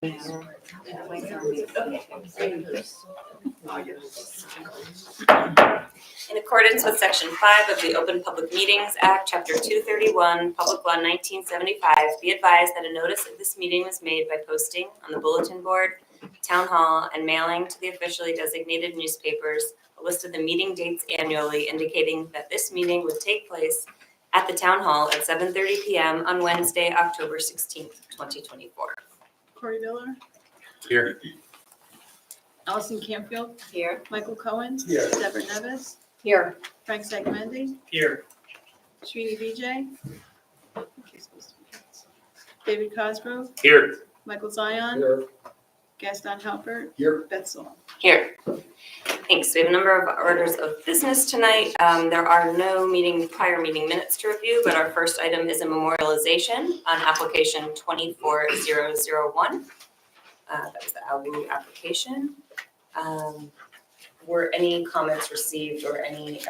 In accordance with Section 5 of the Open Public Meetings Act, Chapter 231, Public Law 1975, be advised that a notice of this meeting was made by posting on the bulletin board, town hall, and mailing to the officially designated newspapers a list of the meeting dates annually, indicating that this meeting would take place at the town hall at 7:30 p.m. on Wednesday, October 16th, 2024. Corey Miller, Here. Allison Campfield, Here. Michael Cohen, Here. Deborah Nevis, Here. Frank Segamendi, Here. Srini Vijay, David Cosgrove, Here. Michael Zion, Here. Gaston Halbert, Here. Beth Saul. Here. Thanks. We have a number of orders of business tonight. There are no prior meeting minutes to review, but our first item is a memorialization on application 24001. That was the ALWU application. Were any comments received or any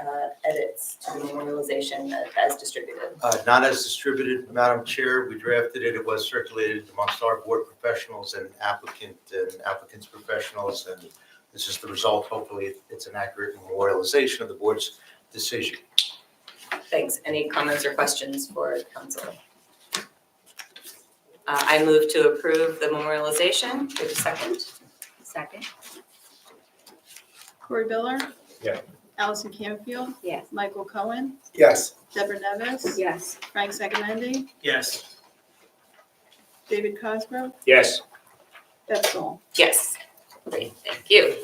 edits to the memorialization as distributed? Not as distributed, Madam Chair. We drafted it. It was circulated amongst our board professionals and applicants' professionals, and this is the result. Hopefully, it's an accurate memorialization of the board's decision. Thanks. Any comments or questions for council? I move to approve the memorialization. Do we have a second? Second. Corey Miller. Yeah. Allison Campfield, Yes. Michael Cohen, Yes. Deborah Nevis, Yes. Frank Segamendi, Yes. David Cosgrove, Yes. Beth Saul. Yes. Great, thank you.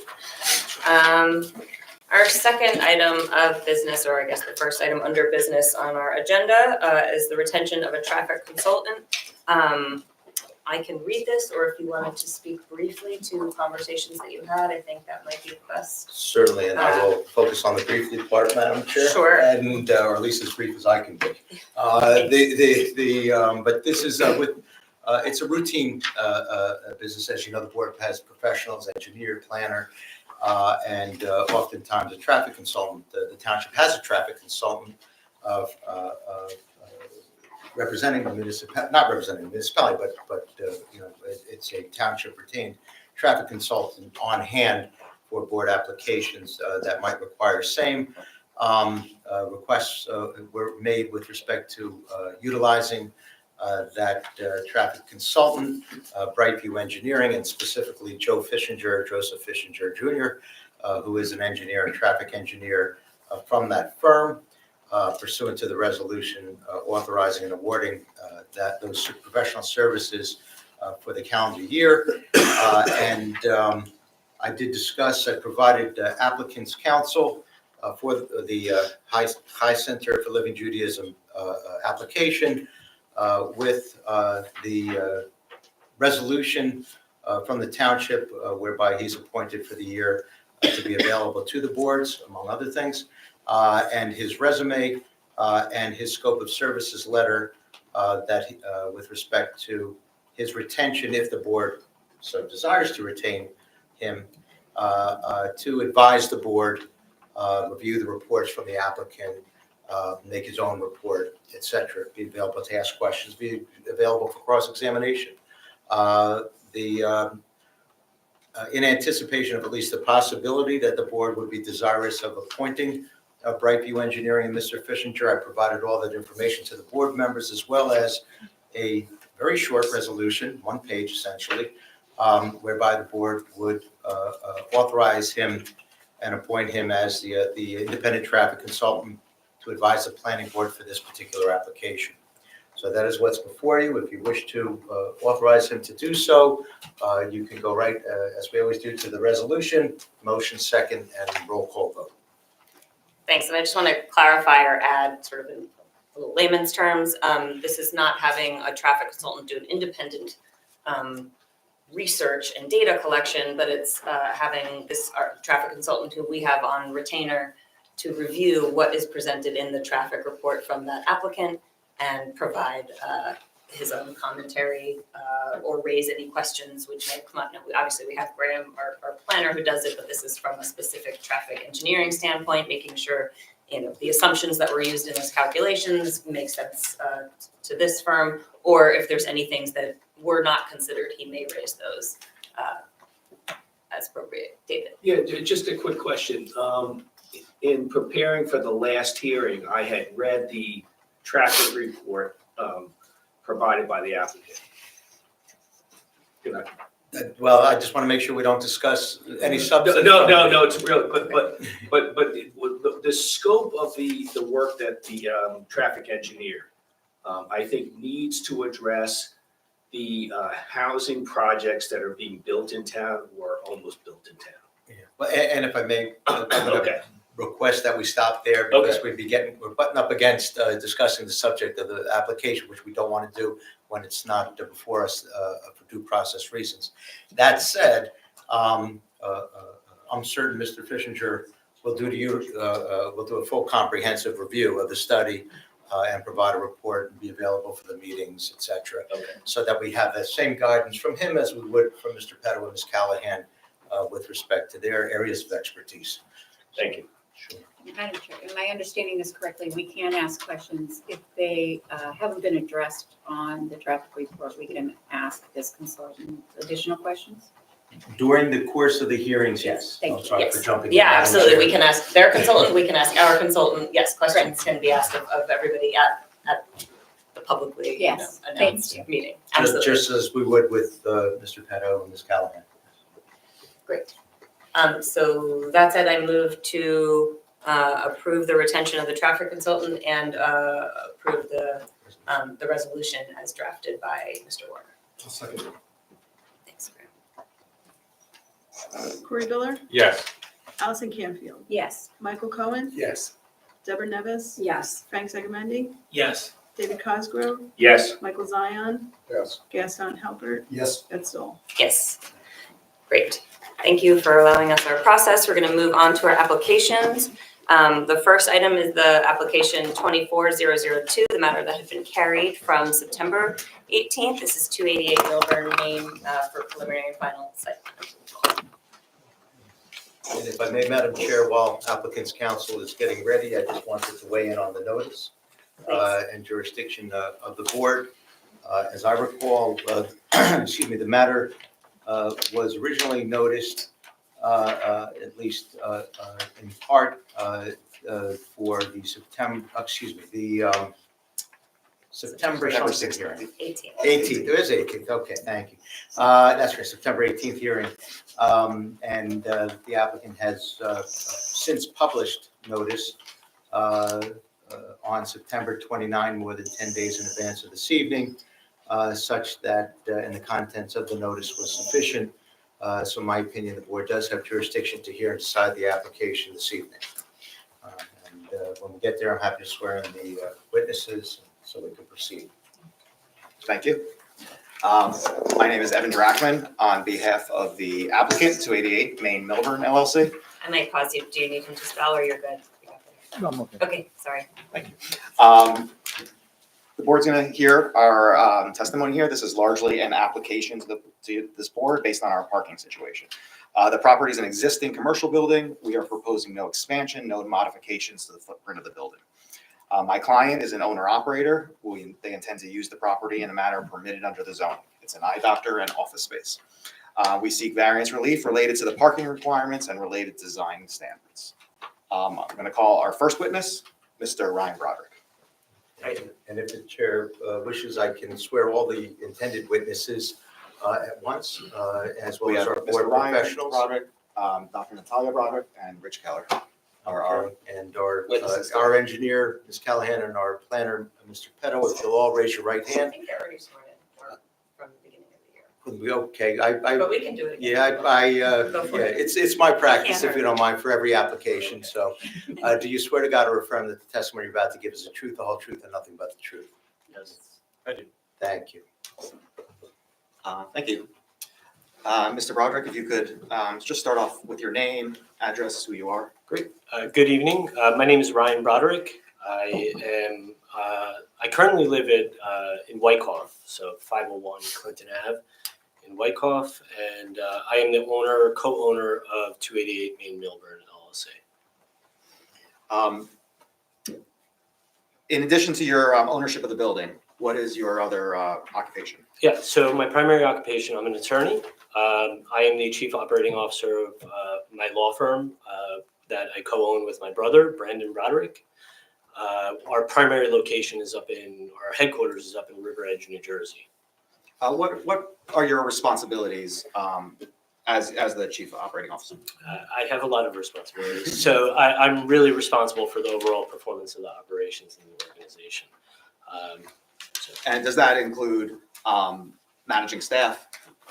Our second item of business, or I guess the first item under business on our agenda, is the retention of a traffic consultant. I can read this, or if you wanted to speak briefly to conversations that you had, I think that might be the best. Certainly, and I will focus on the briefly part, Madam Chair. Sure. And, or at least as brief as I can be. But this is it's a routine business. As you know, the board has professionals, engineer, planner, and oftentimes a traffic consultant. The township has a traffic consultant representing the municipality, not representing the municipality, but it's a township retained traffic consultant on hand for board applications that might require same. Requests were made with respect to utilizing that traffic consultant, Brightview Engineering, and specifically Joseph Fishinger Jr., who is an engineer and traffic engineer from that firm. Pursuant to the resolution authorizing and awarding those professional services for the calendar year. And I did discuss, I provided applicants counsel for the High Center for Living Judaism application with the resolution from the township whereby he's appointed for the year to be available to the boards, among other things. And his resume and his scope of services letter with respect to his retention, if the board so desires to retain him, to advise the board, review the reports from the applicant, make his own report, etc. Be available to ask questions, be available for cross-examination. In anticipation of at least the possibility that the board would be desirous of appointing Brightview Engineering and Mr. Fishinger. I provided all that information to the board members, as well as a very short resolution, 1 page essentially, whereby the board would authorize him and appoint him as the independent traffic consultant to advise the planning board for this particular application. So that is what's before you. If you wish to authorize him to do so, you can go right, as we always do, to the resolution, motion second, and roll call vote. Thanks, and I just want to clarify or add sort of in layman's terms, this is not having a traffic consultant do an independent research and data collection, but it's having this our traffic consultant who we have on retainer to review what is presented in the traffic report from that applicant and provide his own commentary or raise any questions which may come up. Now, obviously, we have Graham, our planner, who does it, but this is from a specific traffic engineering standpoint, making sure the assumptions that were used in those calculations make sense to this firm, or if there's any things that were not considered, he may raise those as appropriate. David? Yeah, just a quick question. In preparing for the last hearing, I had read the traffic report provided by the applicant. Well, I just want to make sure we don't discuss any substance. No, it's real, but the scope of the work that the traffic engineer, I think, needs to address the housing projects that are being built in town or almost built in town. Yeah. Well, and if I may, I'm gonna Okay. request that we stop there because we're butting up against discussing the subject of the application, which we don't want to do when it's not before us for due process reasons. That said, I'm certain Mr. Fishinger will do a full comprehensive review of the study and provide a report and be available for the meetings, et cetera, so that we have the same guidance from him as we would from Mr. Petto and Ms. Callahan with respect to their areas of expertise. Thank you. Sure. Madam Chair, am I understanding this correctly? We can ask questions if they haven't been addressed on the traffic report. We can ask this consultant additional questions? During the course of the hearings, yes. Thank I'm you. sorry for jumping. Yeah, in. absolutely. We can ask their consultant, we can ask our consultant. Yes, questions can be asked of everybody at the publicly Yes, announced thank meeting. Just, Absolutely. just as we would with Mr. Petto and Ms. Callahan. Great. So that said, I move to approve the retention of the traffic consultant and approve the resolution as drafted by Mr. Warner. I'll second it. Thanks, Graham. Corey Miller, Yes. Allison Canfield, Yes. Michael Cohen, Yes. Deborah Nevis, Yes. Frank Segamendi, Yes. David Cosgrove, Yes. Michael Zion, Yes. Gaston Halbert, Yes. Ed Stoll. Yes. Great. Thank you for allowing us our process. We're going to move on to our applications. The first item is the application 24002, the matter that had been carried from September 18th. This is 288 Milburn, Maine, for preliminary and final site plan. And if I may, Madam Chair, while applicant's counsel is getting ready, I just wanted to weigh in on the notice and jurisdiction of the board. As I recall, excuse me, the matter was originally noticed, at least in part, for the September something hearing. 18th. 18th, there is 18th, okay, thank you. That's right, September 18th hearing. And the applicant has since published notice on September 29, more than 10 days in advance of this evening, such that and the contents of the notice was sufficient. So in my opinion, the board does have jurisdiction to hear and decide the application this evening. And when we get there, I'm happy to swear in the witnesses so we can proceed. Thank you. My name is Evan Drachman on behalf of the applicant, 288 Maine Milburn LLC. I might pause you. Do you need him to spell or you're good? No, I'm okay. Okay, sorry. The board's going to hear our testimony here. This is largely an application to this board based on our parking situation. The property is an existing commercial building. We are proposing no expansion, no modifications to the footprint of the building. My client is an owner-operator. They intend to use the property in a manner permitted under the zoning. It's an eye doctor and office space. We seek variance relief related to the parking requirements and related design standards. I'm going to call our first witness, Mr. Ryan Broderick. And if the chair wishes, I can swear all the intended witnesses at once, as well We as have our Mr. board Ryan professionals. Broderick, Dr. Natalia Broderick, and Rich Keller. And our, Witnesses. our engineer, Ms. Callahan, and our planner, Mr. Petto, if you'll all raise your right I hand. think they're already sworn in or from the beginning of the year. Okay, But we can do it again. yeah, Go for yeah, it. it's my practice, Can't if you don't mind, for every application, so. Do you swear to God or affirm that the testimony you're about to give is the truth, the whole truth, and nothing but the truth? Yes, I do. Thank you. Thank you. Mr. Broderick, if you could just start off with your name, address, who you are. Good evening. My name is Ryan Broderick. I currently live in Wyckoff, so 501 Clinton Ave in Wyckoff, and I am the co-owner of 288 Main Milburn LLC. In addition to your ownership of the building, what is your other occupation? Yeah, so my primary occupation, I'm an attorney. I am the chief operating officer of my law firm that I co-own with my brother, Brandon Broderick. Our primary location is our headquarters is up in River Edge, New Jersey. What are your responsibilities as the chief operating officer? I have a lot of responsibilities. So I'm really responsible for the overall performance of the operations in the organization. And does that include managing staff?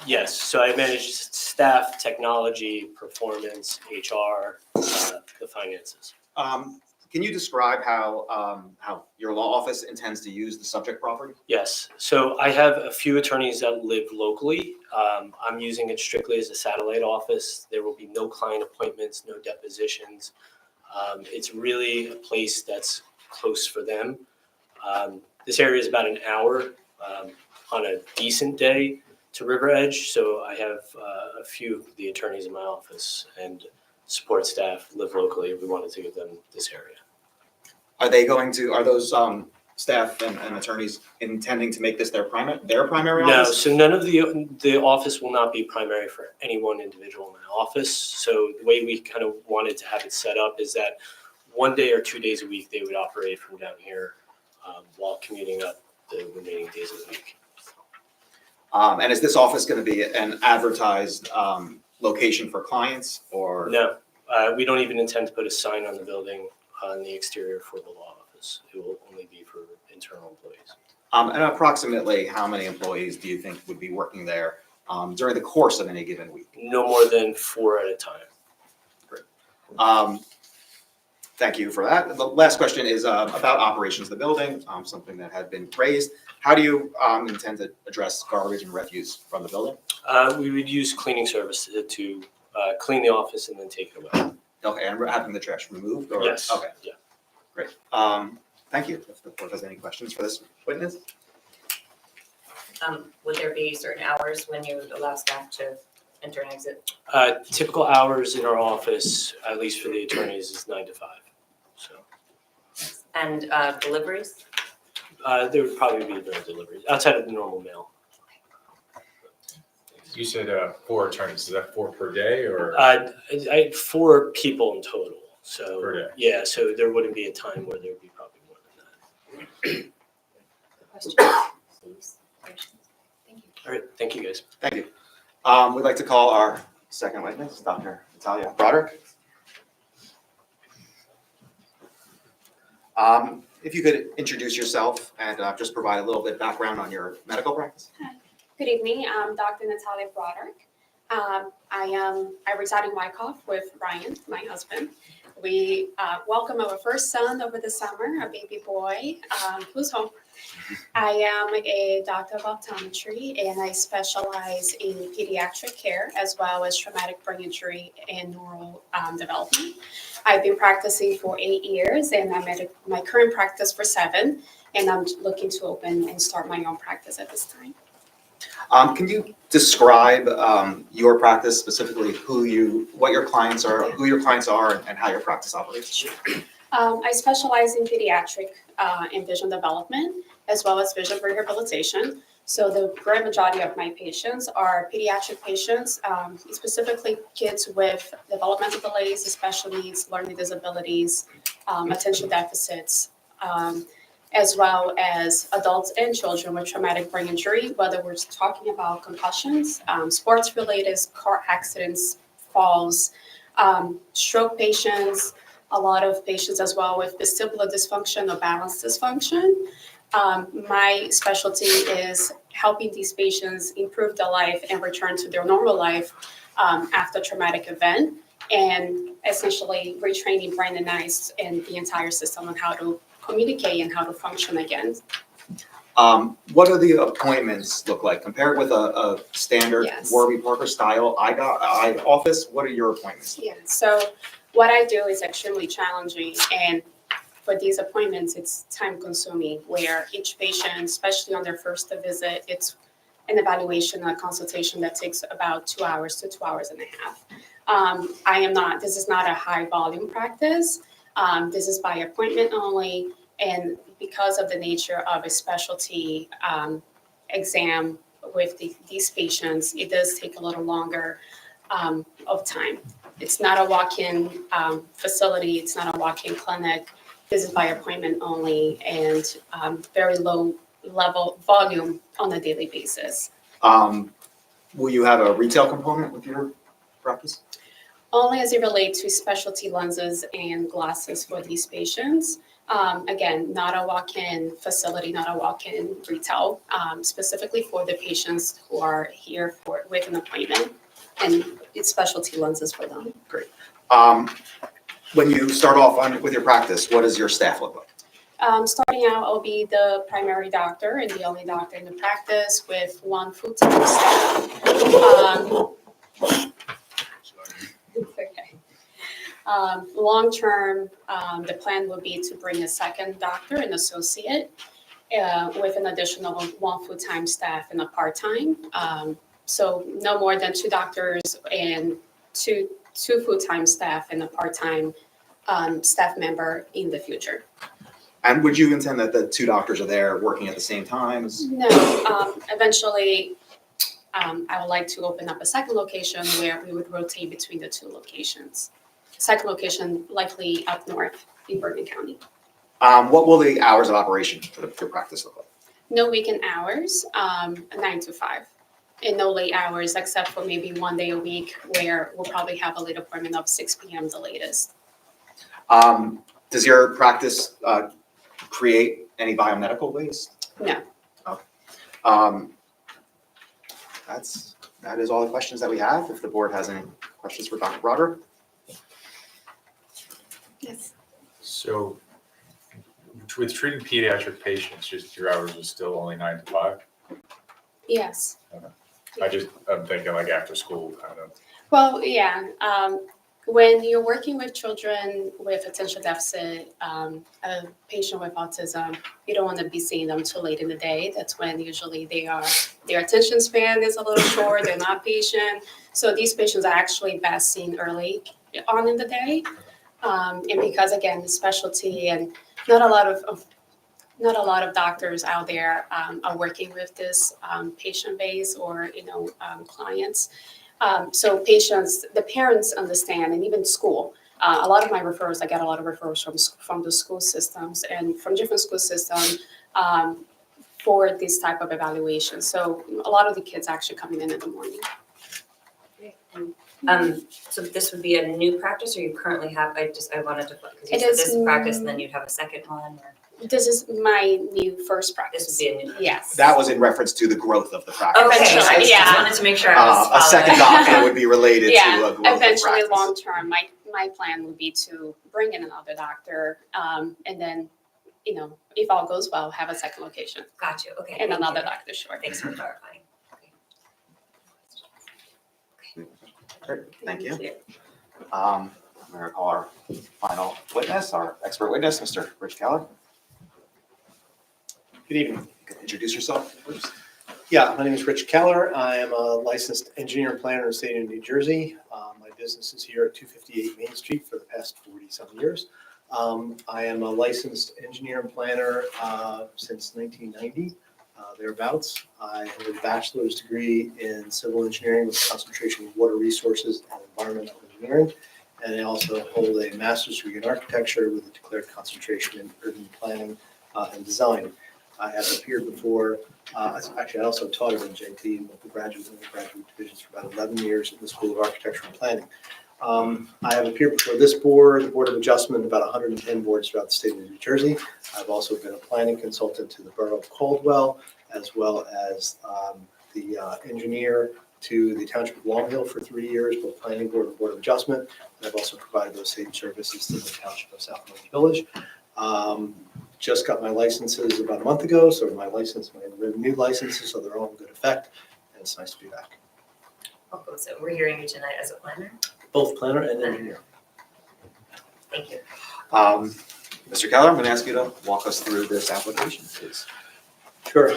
Yes, so I manage staff, technology, performance, HR, the finances. Can you describe how your law office intends to use the subject property? Yes, so I have a few attorneys that live locally. I'm using it strictly as a satellite office. There will be no client appointments, no depositions. It's really a place that's close for them. This area is about an hour on a decent day to River Edge, so I have a few of the attorneys in my office and support staff live locally. We wanted to give them this area. Are those staff and attorneys intending to make this their primary No, office? so none of the office will not be primary for any one individual in my office. So the way we kind of wanted to have it set up is that 1 day or 2 days a week, they would operate from down here while commuting up the remaining days of the week. And is this office going to be an advertised location for clients or? No, we don't even intend to put a sign on the building on the exterior for the law office. It will only be for internal employees. And approximately how many employees do you think would be working there during the course of any given week? No more than 4 at a time. Thank you for that. The last question is about operations of the building, something that had been raised. How do you intend to address garbage and refuse from the building? We would use cleaning service to clean the office and then take it away. Okay, and having the trash removed? Or? Yes. Okay, Yeah. great. Thank you. If the board has any questions for this witness? Would there be certain hours when you would allow staff to enter and exit? Typical hours in our office, at least for the attorneys, is 9 to 5. So And deliveries? there would probably be no deliveries outside of the normal mail. You said 4 attorneys, is that 4 per day or? I 4 people in total. So Per day. yeah, so there wouldn't be a time where there would be probably more than that. Questions? Please? Questions? Thank you. All right, thank you guys. Thank you. We'd like to call our second witness, Dr. Natalia Broderick. If you could introduce yourself and just provide a little bit of background on your medical practice. Good evening. I'm Dr. Natalia Broderick. I reside in Wyckoff with Ryan, my husband. We welcome our first son over the summer, a baby boy who's home. I am a doctor of optometry and I specialize in pediatric care as well as traumatic brain injury and neural development. I've been practicing for 8 years and I'm at my current practice for 7, and I'm looking to open and start my own practice at this time. Can you describe your practice, specifically what your clients are, who your clients are, and how your practice operates? I specialize in pediatric and vision development, as well as vision rehabilitation. So the great majority of my patients are pediatric patients, specifically kids with developmental delays, special needs, learning disabilities, attention deficits, as well as adults and children with traumatic brain injury, whether we're talking about concussions, sports-related car accidents, falls, stroke patients, a lot of patients as well with vestibular dysfunction or balance dysfunction. My specialty is helping these patients improve their life and return to their normal life after traumatic event, and essentially retraining brain and eyes and the entire system on how to communicate and how to function again. What do the appointments look like compared with a standard Yes. Warby Parker style eye office? What are your appointments? Yeah, so what I do is extremely challenging, and for these appointments, it's time consuming, where each patient, especially on their first visit, it's an evaluation, a consultation that takes about 2 hours to 2 hours and a half. This is not a high volume practice. This is by appointment only, and because of the nature of a specialty exam with these patients, it does take a little longer of time. It's not a walk-in facility, it's not a walk-in clinic. This is by appointment only, and very low level volume on a daily basis. Will you have a retail component with your practice? Only as it relates to specialty lenses and glasses for these patients. Again, not a walk-in facility, not a walk-in retail, specifically for the patients who are here with an appointment, and it's specialty lenses for them. When you start off with your practice, what does your staff look like? Starting out, I'll be the primary doctor and the only doctor in the practice with one full-time staff. Okay. Long-term, the plan would be to bring a second doctor, an associate, with an additional one full-time staff and a part-time. So no more than 2 doctors and two full-time staff and a part-time staff member in the future. And would you intend that the 2 doctors are there working at the same time? No, eventually, I would like to open up a second location where we would rotate between the 2 locations. Second location likely up north in Bergen County. What will the hours of operation for your practice look like? No weekend hours, 9 to 5. And no late hours except for maybe one day a week where we'll probably have a late appointment of 6 p.m. the latest. Does your practice create any biomedical waste? No. Okay. That is all the questions that we have. If the board has any questions for Dr. Broderick. Yes. So with treating pediatric patients, just your hours are still only 9 to 5? Yes. I'm thinking like after school kind of. Well, yeah. When you're working with children with attention deficit, a patient with autism, you don't want to be seeing them too late in the day. That's when usually their attention span is a little short, they're not patient. So these patients are actually best seen early on in the day. And because again, the specialty and not a lot of doctors out there are working with this patient base or clients. So patients, the parents understand, and even school. A lot of my referrals, I get a lot of referrals from the school systems and from different school systems for this type of evaluation. So a lot of the kids actually coming in the morning. So this would be a new practice, or you currently have, I wanted to, because you It said is this practice and then you'd have a second one, or This is my new first practice. this would be a new practice? Yes. That was in reference to the growth of the practice. Okay, Eventually, I just yeah. wanted to make sure I was A second following. doctor would be related to Yeah, a growth of eventually, practice. long term, my plan would be to bring in another doctor, and then, if all goes well, have a second location Got you, okay. and thank another you. doctor, sure. Thanks for clarifying. Great, thank you. I'm going to call our final witness, our expert witness, Mr. Rich Keller. Good evening. You can introduce yourself, please. Yeah, my name is Rich Keller. I am a licensed engineer and planner in the state of New Jersey. My business is here at 258 Main Street for the past 40-some years. I am a licensed engineer and planner since 1990. thereabouts. I have a bachelor's degree in civil engineering with a concentration in water resources and environmental engineering. And I also hold a master's degree in architecture with a declared concentration in urban planning and design. I have appeared before, actually I also taught at NJT in the graduate and undergraduate divisions for about 11 years in the School of Architecture and Planning. I have appeared before this board, the Board of Adjustment, about 110 boards throughout the state of New Jersey. I've also been a planning consultant to the Borough of Caldwell, as well as the engineer to the Township of Long Hill for 3 years, both Planning Board and Board of Adjustment. And I've also provided those same services to the Township of South Orange Village. Just got my licenses about a month ago, so my new licenses, so they're all in good effect, and it's nice to be back. Welcome. So we're hearing you tonight as a planner. Both planner and engineer. Thank you. Mr. Keller, I'm going to ask you to walk us through this application, please. Sure.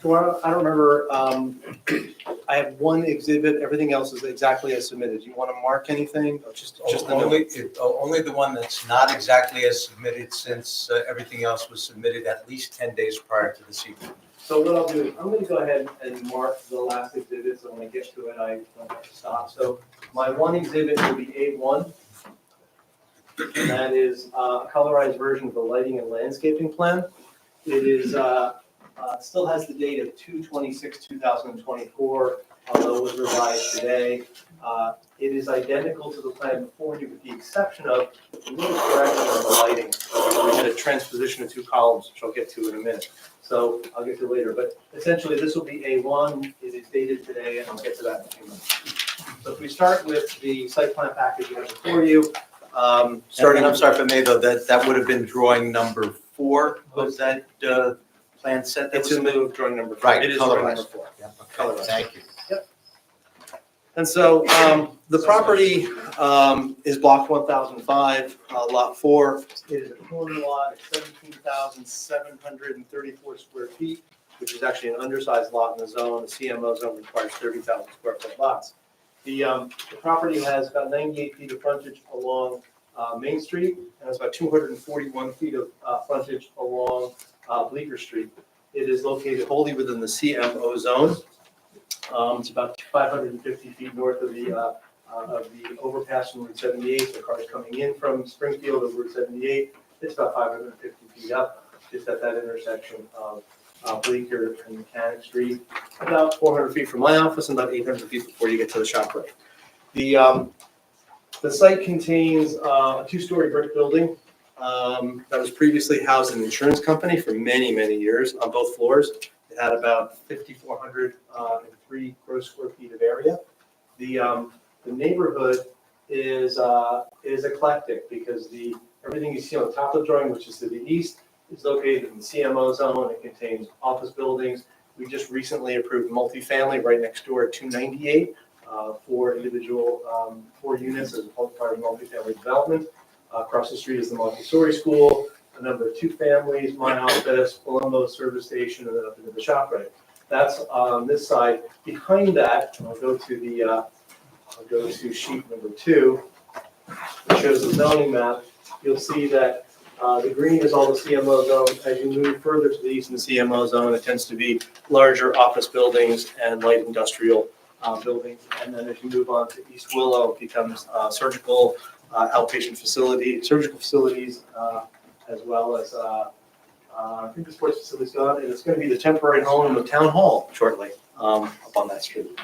So I don't remember, I have one exhibit, everything else is exactly as submitted. Do you want to mark anything? Or just the note? Only the one that's not exactly as submitted, since everything else was submitted at least 10 days prior to this evening. So what I'll do is I'm going to go ahead and mark the last exhibit, so when I get to it, I don't have to stop. So my one exhibit will be A1. And that is a colorized version of the lighting and landscaping plan. It is, still has the date of 2/26/2024, although it was revised today. It is identical to the plan before you, with the exception of a little correction on the lighting. We had a transposition of 2 columns, which I'll get to in a minute. So I'll get to it later, but essentially this will be A1. It is dated today, and I'll get to that in a few minutes. So if we start with the site plan package you have before you, Starting, I'm sorry if I may, though, that would have been drawing number 4. Was that plan set? it's in the drawing number 4. Right, It is drawing number colorized. 4. Yeah, okay, Colorized. thank you. And so the property is block 1005, lot 4. It is a corner lot, it's 17,734 square feet, which is actually an undersized lot in the zone. The CMO zone requires 30,000 square foot lots. The property has about 98 feet of frontage along Main Street, and has about 241 feet of frontage along Bleecker Street. It is located wholly within the CMO zone. It's about 550 feet north of the overpass from Route 78. The cars coming in from Springfield over Route 78. It's about 550 feet up, just at that intersection of Bleecker and Mechanic Street. About 400 feet from my office and about 800 feet before you get to the ShopRite. The site contains a 2-story brick building that was previously housed an insurance company for many, many years on both floors. It had about 5,403 gross square feet of area. The neighborhood is eclectic because everything you see on the top of the drawing, which is to the east, is located in the CMO zone. It contains office buildings. We just recently approved multifamily right next door at 298 for individual 4 units as part of multifamily development. Across the street is the Montessori School, a number of 2 families, my office, Colombo service station, and then up into the ShopRite. That's on this side. Behind that, I'll go to sheet number 2, which shows the zoning map. You'll see that the green is all the CMO zone. As you move further to the east in the CMO zone, it tends to be larger office buildings and light industrial buildings. And then as you move on to East Willow, it becomes surgical outpatient surgical facilities, as well as I think the sports facility's gone, and it's going to be the temporary home of Town Hall shortly up on that street.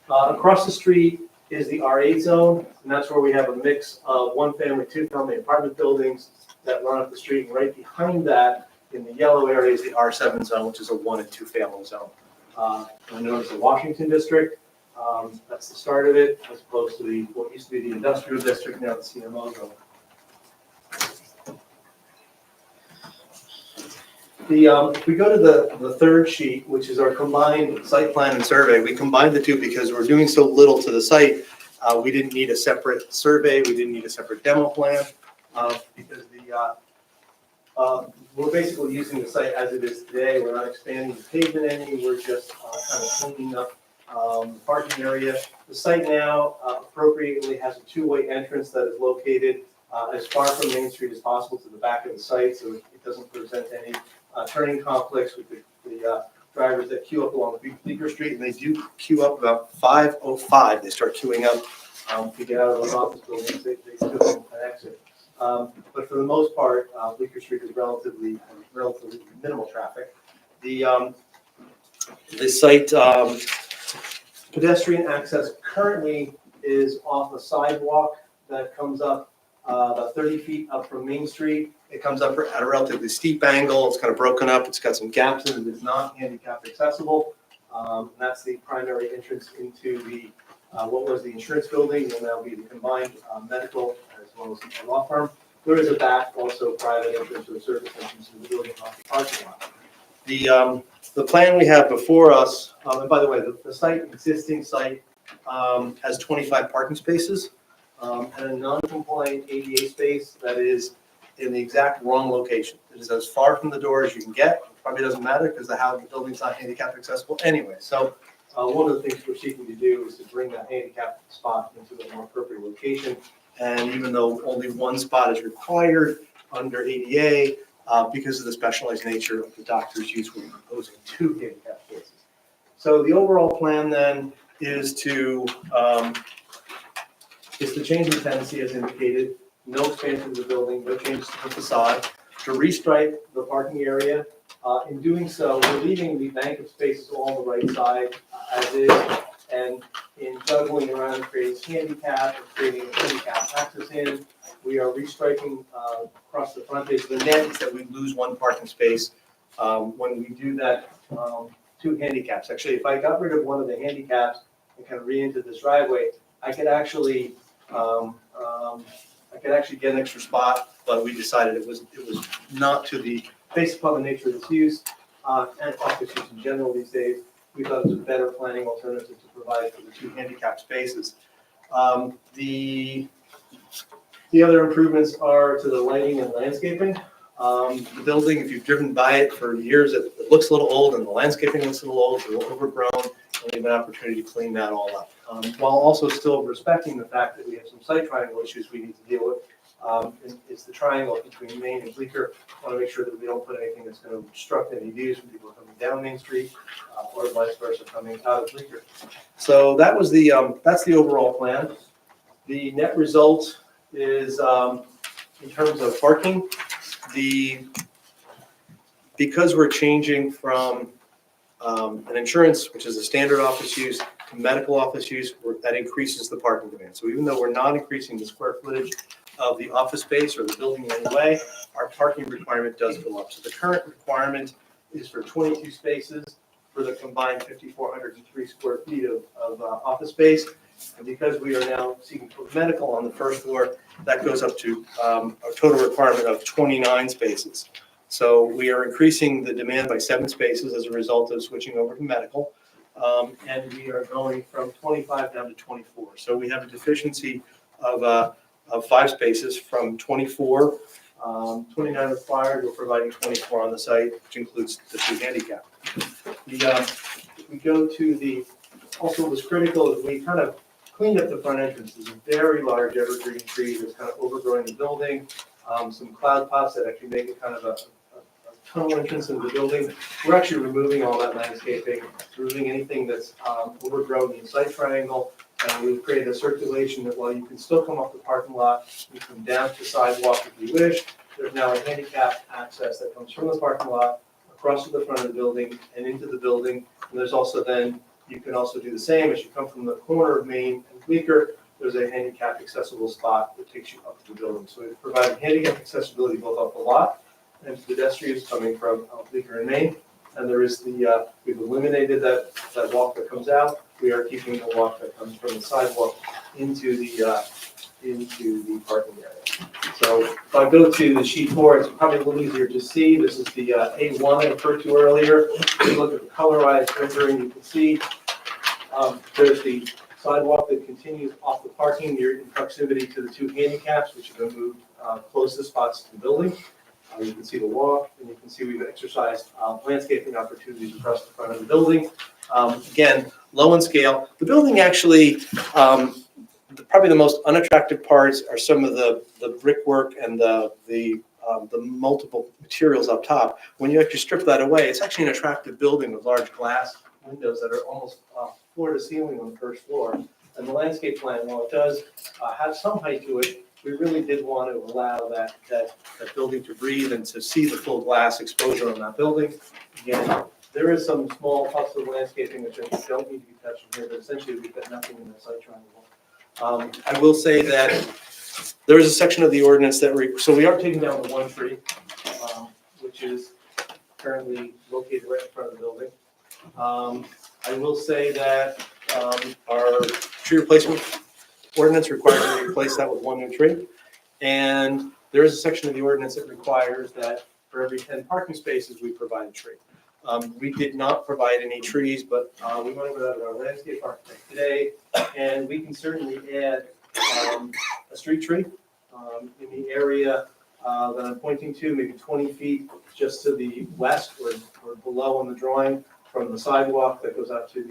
Across the street is the R8 zone, and that's where we have a mix of 1-family, 2-family apartment buildings that run up the street. And right behind that, in the yellow area, is the R7 zone, which is a 1- and 2-family zone. I know it's the Washington district. That's the start of it, as opposed to what used to be the industrial district, now the CMO zone. If we go to the third sheet, which is our combined site plan and survey, we combined the 2 because we're doing so little to the site. We didn't need a separate survey. We didn't need a separate demo plan because we're basically using the site as it is today. We're not expanding the pavement any. We're just kind of cleaning up the parking area. The site now appropriately has a 2-way entrance that is located as far from Main Street as possible to the back of the site, so it doesn't present any turning conflicts with the the drivers that queue up along Bleecker Street, and they do queue up about 5:05. They start queuing up to get out of those office buildings. They still have an exit. But for the most part, Bleecker Street is relatively minimal traffic. The site pedestrian access currently is off a sidewalk that comes up about 30 feet up from Main Street. It comes up at a relatively steep angle. It's kind of broken up. It's got some gaps in it. It's not handicap accessible. That's the primary entrance into the what was the insurance building, will now be the combined medical as well as the law firm. There is a back, also private entrance or a service entrance to the building off the parking lot. The plan we have before us, and by the way, the existing site has 25 parking spaces and a non-compliant ADA space that is in the exact wrong location. It is as far from the door as you can get. It probably doesn't matter because the building's not handicap accessible anyway. So one of the things we're seeking to do is to bring that handicap spot into a more appropriate location. And even though only one spot is required under ADA, because of the specialized nature of the doctor's use, we're proposing 2 handicap spaces. So the overall plan then is to change the tenancy as indicated, no expansion of the building, no changes to the facade, to restripe the parking area. In doing so, we're leaving the bank of spaces all on the right side as is, and in juggling around creating handicap and creating a handicap access in, we are restriping across the front face. The net is that we lose 1 parking space when we do that 2 handicaps. Actually, if I got rid of one of the handicaps and kind of re-entered this driveway, I could actually get an extra spot, but we decided it was not to the, based upon the nature of this use and office use in general these days, we thought it was a better planning alternative to provide for the 2 handicap spaces. The other improvements are to the lighting and landscaping. The building, if you've driven by it for years, it looks a little old and the landscaping looks a little old, it's a little overgrown, and we have an opportunity to clean that all up. While also still respecting the fact that we have some site triangle issues we need to deal with. It's the triangle between Main and Bleecker. I want to make sure that we don't put anything that's going to obstruct any views from people coming down Main Street or vice versa coming out of Bleecker. So that was that's the overall plan. The net result is in terms of parking, because we're changing from an insurance, which is a standard office use, to medical office use, that increases the parking demand. So even though we're not increasing the square footage of the office space or the building in any way, our parking requirement does go up. So the current requirement is for 22 spaces for the combined 5,403 square feet of office space. And because we are now seeking medical on the first floor, that goes up to a total requirement of 29 spaces. So we are increasing the demand by 7 spaces as a result of switching over to medical. And we are going from 25 down to 24. So we have a deficiency of 5 spaces from 24, 29 required. We're providing 24 on the site, which includes the 2 handicap. If we go to also what was critical is we kind of cleaned up the front entrance. There's a very large evergreen tree that's kind of overgrowing the building. Some cloud pots that actually make it kind of a tunnel entrance into the building. We're actually removing all that landscaping, removing anything that's overgrown in the site triangle. We've created a circulation that while you can still come off the parking lot, you come down to the sidewalk if you wish. There's now a handicap access that comes from the parking lot across to the front of the building and into the building. And there's also then, you can also do the same as you come from the corner of Main and Bleecker. There's a handicap accessible spot that takes you up to the building. So we've provided handicap accessibility both off the lot and to pedestrians coming from Bleecker and Main. And there is we've eliminated that walk that comes out. We are keeping the walk that comes from the sidewalk into the parking area. So if I go to the sheet 4, it's probably a little easier to see. This is the A1 I referred to earlier. If you look at the colorized rendering, you can see there's the sidewalk that continues off the parking near in proximity to the 2 handicaps, which have been moved closest spots to the building. You can see the walk, and you can see we've exercised landscaping opportunities across the front of the building. Again, low in scale. The building actually, probably the most unattractive parts are some of the brickwork and the the multiple materials up top. When you actually strip that away, it's actually an attractive building with large glass windows that are almost floor to ceiling on the first floor. And the landscape plan, while it does have some height to it, we really did want to allow that building to breathe and to see the full glass exposure on that building. Again, there is some small puffs of landscaping which I don't need to be touched in here, but essentially we've got nothing in the site triangle. I will say that there is a section of the ordinance that, so we are taking down the one tree, which is currently located right in front of the building. I will say that our tree replacement ordinance requires that we replace that with one new tree. And there is a section of the ordinance that requires that for every 10 parking spaces, we provide a tree. We did not provide any trees, but we went over that with our landscape architect today, and we can certainly add a street tree in the area that I'm pointing to, maybe 20 feet just to the west or below on the drawing from the sidewalk that goes out to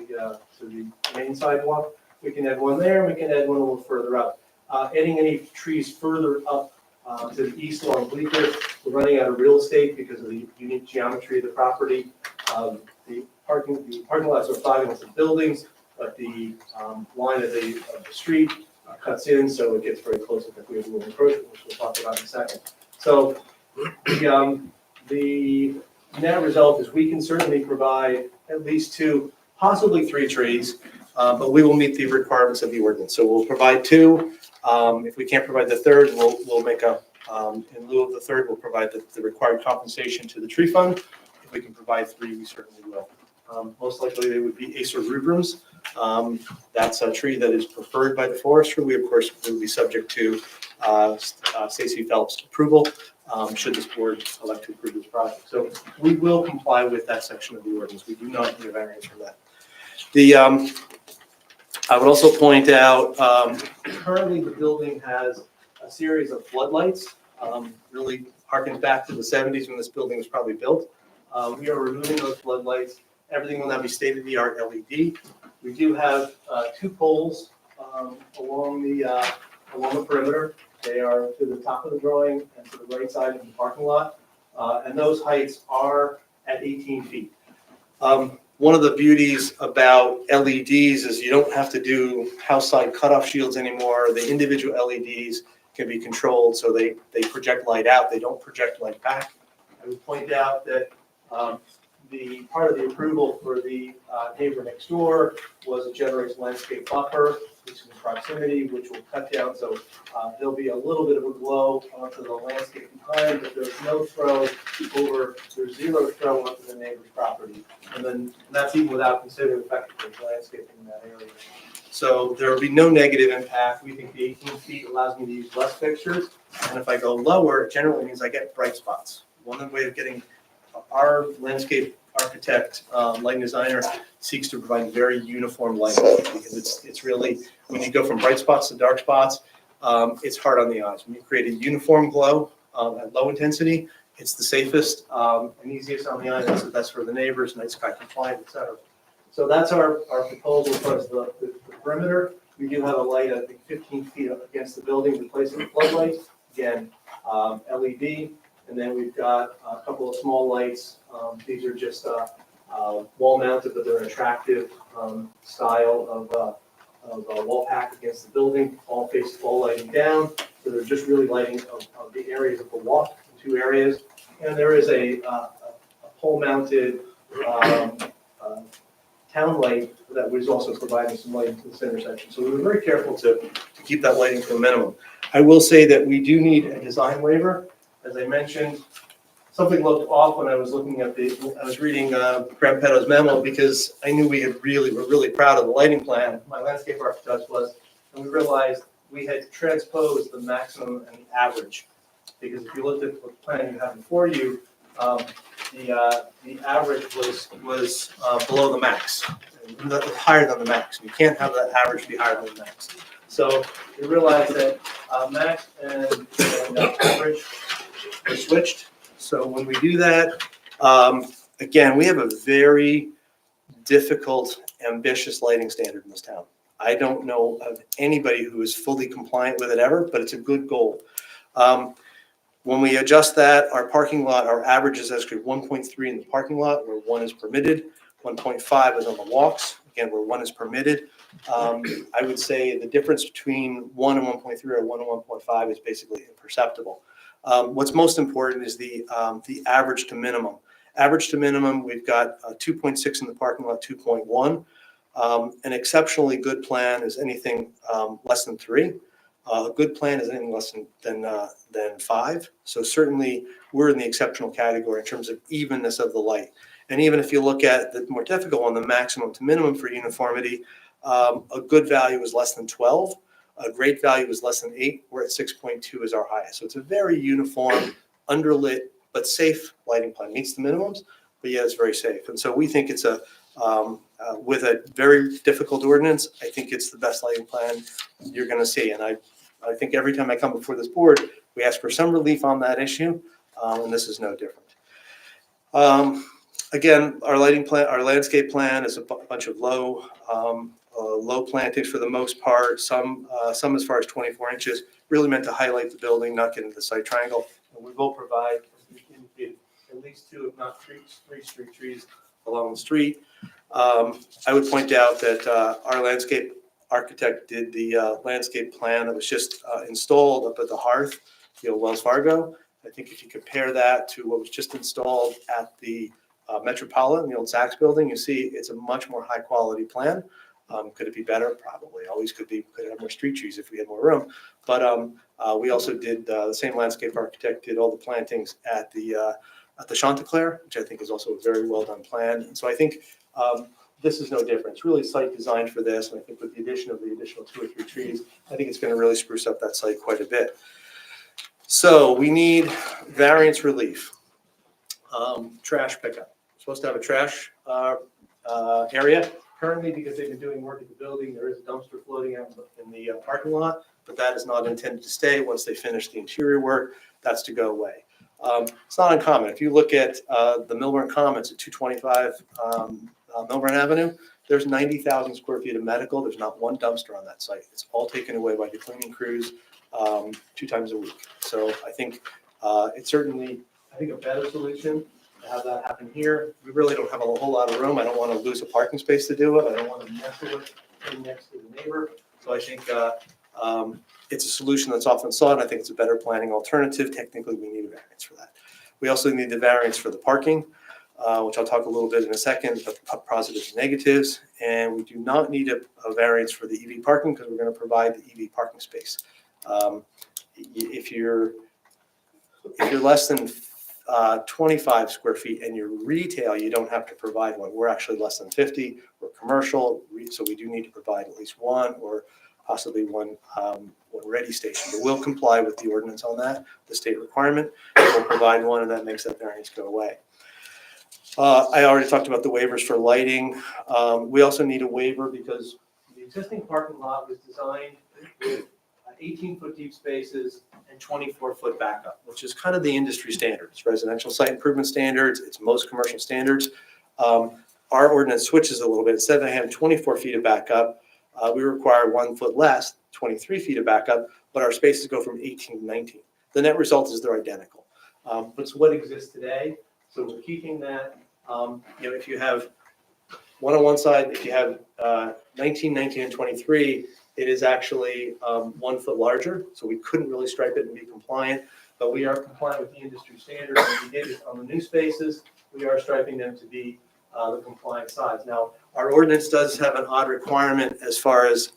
the main sidewalk. We can add one there, and we can add one a little further up. Adding any trees further up to the east along Bleecker, we're running out of real estate because of the unique geometry of the property. The parking lots are 5 against the buildings, but the line of the street cuts in, so it gets very close if we have a little encroachment, which we'll talk about in a second. So the net result is we can certainly provide at least 2, possibly 3 trees, but we will meet the requirements of the ordinance. So we'll provide 2. If we can't provide the 3rd, we'll make a, in lieu of the 3rd, we'll provide the required compensation to the tree fund. If we can provide 3, we certainly will. Most likely they would be Acer rubrums. That's a tree that is preferred by the forester. We, of course, will be subject to Stacey Phelps' approval should this board elect to approve this project. So we will comply with that section of the ordinance. We do not need a variance from that. I would also point out, currently the building has a series of floodlights, really harkens back to the 70s when this building was probably built. We are removing those floodlights. Everything will now be state-of-the-art LED. We do have 2 poles along the perimeter. They are to the top of the drawing and to the right side of the parking lot. And those heights are at 18 feet. One of the beauties about LEDs is you don't have to do house side cutoff shields anymore. The individual LEDs can be controlled so they project light out. They don't project light back. I would point out that the part of the approval for the neighbor next door was a generous landscape buffer, which is in proximity, which will cut down. So there'll be a little bit of a glow onto the landscape behind, but there's no throw over, there's 0 throw onto the neighbor's property. And then that's even without considering the fact that there's landscaping in that area. So there will be no negative impact. We think the 18 feet allows me to use less fixtures. And if I go lower, it generally means I get bright spots. One way of getting our landscape architect, lighting designer seeks to provide very uniform lighting because it's really, when you go from bright spots to dark spots, it's hard on the eyes. When you create a uniform glow at low intensity, it's the safest and easiest on the eye. It's the best for the neighbors, night sky compliant, et cetera. So that's our proposal as far as the perimeter. We do have a light, I think, 15 feet up against the building, replacing the floodlights. Again, LED. And then we've got a couple of small lights. These are just wall mounted, but they're an attractive style of wall pack against the building, all lighting down. So they're just really lighting of the areas of the walk in 2 areas. And there is a pole mounted town light that was also providing some light to this intersection. So we were very careful to keep that lighting to a minimum. I will say that we do need a design waiver. As I mentioned, something looked off when I was looking at I was reading Graham Petto's memo because I knew were really proud of the lighting plan. My landscape architect was, and we realized we had transposed the maximum and the average. Because if you looked at the plan you have before you, the average was below the max, higher than the max. You can't have that average be higher than the max. So we realized that max and average are switched. So when we do that, again, we have a very difficult, ambitious lighting standard in this town. I don't know of anybody who is fully compliant with it ever, but it's a good goal. When we adjust that, our parking lot, our average is actually 1.3 in the parking lot, where 1 is permitted. 1.5 is on the walks, again, where 1 is permitted. I would say the difference between 1 and 1.3 or 1 and 1.5 is basically imperceptible. What's most important is the average to minimum. Average to minimum, we've got 2.6 in the parking lot, 2.1. An exceptionally good plan is anything less than 3. A good plan is anything less than 5. So certainly we're in the exceptional category in terms of evenness of the light. And even if you look at the more difficult one, the maximum to minimum for uniformity, a good value is less than 12. A great value is less than 8. We're at 6.2 is our highest. So it's a very uniform, underlit, but safe lighting plan. Meets the minimums, but yet it's very safe. And so we think it's with a very difficult ordinance, I think it's the best lighting plan you're going to see. And I think every time I come before this board, we ask for some relief on that issue, and this is no different. Again, our lighting plan, our landscape plan is a bunch of low plantings for the most part, some as far as 24 inches, really meant to highlight the building, not get into the site triangle. And we will provide, as we indicated, at least 2, if not 3 street trees along the street. I would point out that our landscape architect did the landscape plan that was just installed up at the Hearth, Wells Fargo. I think if you compare that to what was just installed at the Metropolitan, the old Saks building, you see it's a much more high quality plan. Could it be better? Probably. Always could be. Could have more street trees if we had more room. But we also did the same landscape architect did all the plantings at the Chanticleer, which I think is also a very well done plan. And so I think this is no different. It's really site designed for this, and I think with the addition of the additional 2 or 3 trees, I think it's going to really spruce up that site quite a bit. So we need variance relief. Trash pickup. We're supposed to have a trash area. Currently, because they've been doing work at the building, there is a dumpster floating out in the parking lot, but that is not intended to stay. Once they finish the interior work, that's to go away. It's not uncommon. If you look at the Milburn Commons at 225 Milburn Avenue, there's 90,000 square feet of medical. There's not one dumpster on that site. It's all taken away by the cleaning crews 2 times a week. So I think it's certainly, a better solution to have that happen here. We really don't have a whole lot of room. I don't want to lose a parking space to do it. I don't want to mess with it next to the neighbor. So I think it's a solution that's often sought. I think it's a better planning alternative. Technically, we need a variance for that. We also need the variance for the parking, which I'll talk a little bit in a second, but positives and negatives. And we do not need a variance for the EV parking because we're going to provide the EV parking space. If you're less than 25 square feet and you're retail, you don't have to provide one. We're actually less than 50. We're commercial, so we do need to provide at least one or possibly one ready station. But we'll comply with the ordinance on that, the state requirement. We'll provide one, and that makes that variance go away. I already talked about the waivers for lighting. We also need a waiver because the existing parking lot was designed with 18-foot deep spaces and 24-foot backup, which is kind of the industry standards, residential site improvement standards. It's most commercial standards. Our ordinance switches a little bit. Instead of having 24 feet of backup, we require 1 foot less, 23 feet of backup, but our spaces go from 18 to 19. The net result is they're identical. But it's what exists today. So we're keeping that. If you have one on one side, if you have 19, 19, and 23, it is actually 1 foot larger. So we couldn't really stripe it and be compliant, but we are compliant with the industry standard. And we did it on the new spaces. We are striping them to be the compliant size. Now, our ordinance does have an odd requirement as far as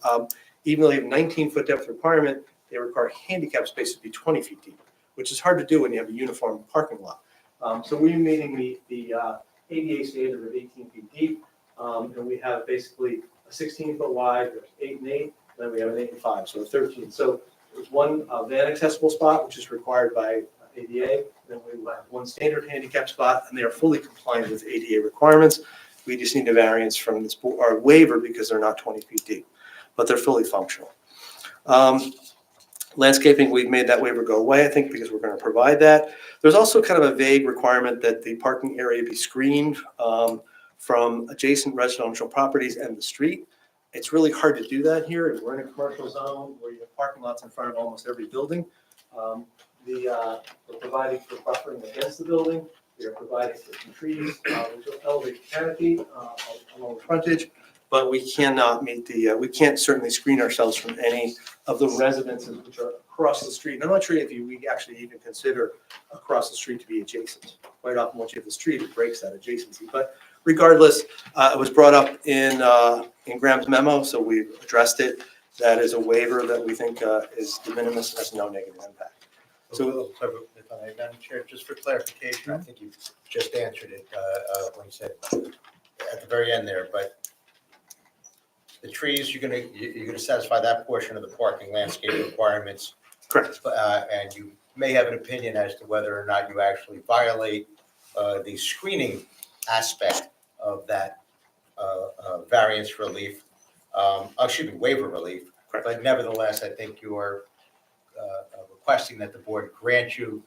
even though they have 19-foot depth requirement, they require handicap spaces to be 20 feet deep, which is hard to do when you have a uniform parking lot. So we're meeting the ADA standard of 18 feet deep, and we have basically a 16-foot wide, there's 8 and 8, then we have an 8 and 5, so a 13. So there's one van accessible spot, which is required by ADA. Then we have one standard handicap spot, and they are fully compliant with ADA requirements. We just need a variance from this or a waiver because they're not 20 feet deep, but they're fully functional. Landscaping, we've made that waiver go away, I think, because we're going to provide that. There's also kind of a vague requirement that the parking area be screened from adjacent residential properties and the street. It's really hard to do that here. We're in a commercial zone where you have parking lots in front of almost every building. we're providing for buffering against the building. We are providing for some trees, which will elevate the canopy along the frontage. But we cannot meet we can't certainly screen ourselves from any of the residences which are across the street. And I'm not sure if we actually even consider across the street to be adjacent. Quite often, once you have the street, it breaks that adjacency. But regardless, it was brought up in Graham's memo, so we've addressed it. That is a waiver that we think is de minimis, has no negative impact. So, if I may, Madam Chair, just for clarification, I think you just answered it when you said at the very end there, but the trees, you're gonna satisfy that portion of the parking landscape requirements. Correct. And you may have an opinion as to whether or not you actually violate the screening aspect of that variance relief, waiver relief. Correct. But nevertheless, I think you are requesting that the board grant you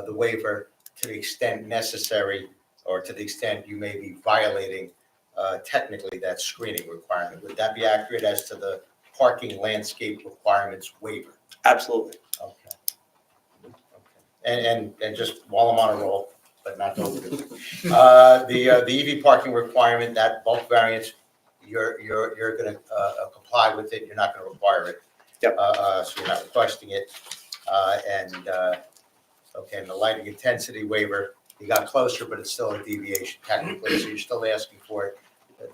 the waiver to the extent necessary, or to the extent you may be violating technically that screening requirement. Would that be accurate as to the parking landscape requirements waiver? Absolutely. Okay. And just while I'm on a roll, but not to overdo it. The EV parking requirement, that bulk variance, you're gonna comply with it, you're not gonna require it. Yep. So you're not requesting it. And the lighting intensity waiver, you got closer, but it's still a deviation technically, so you're still asking for it,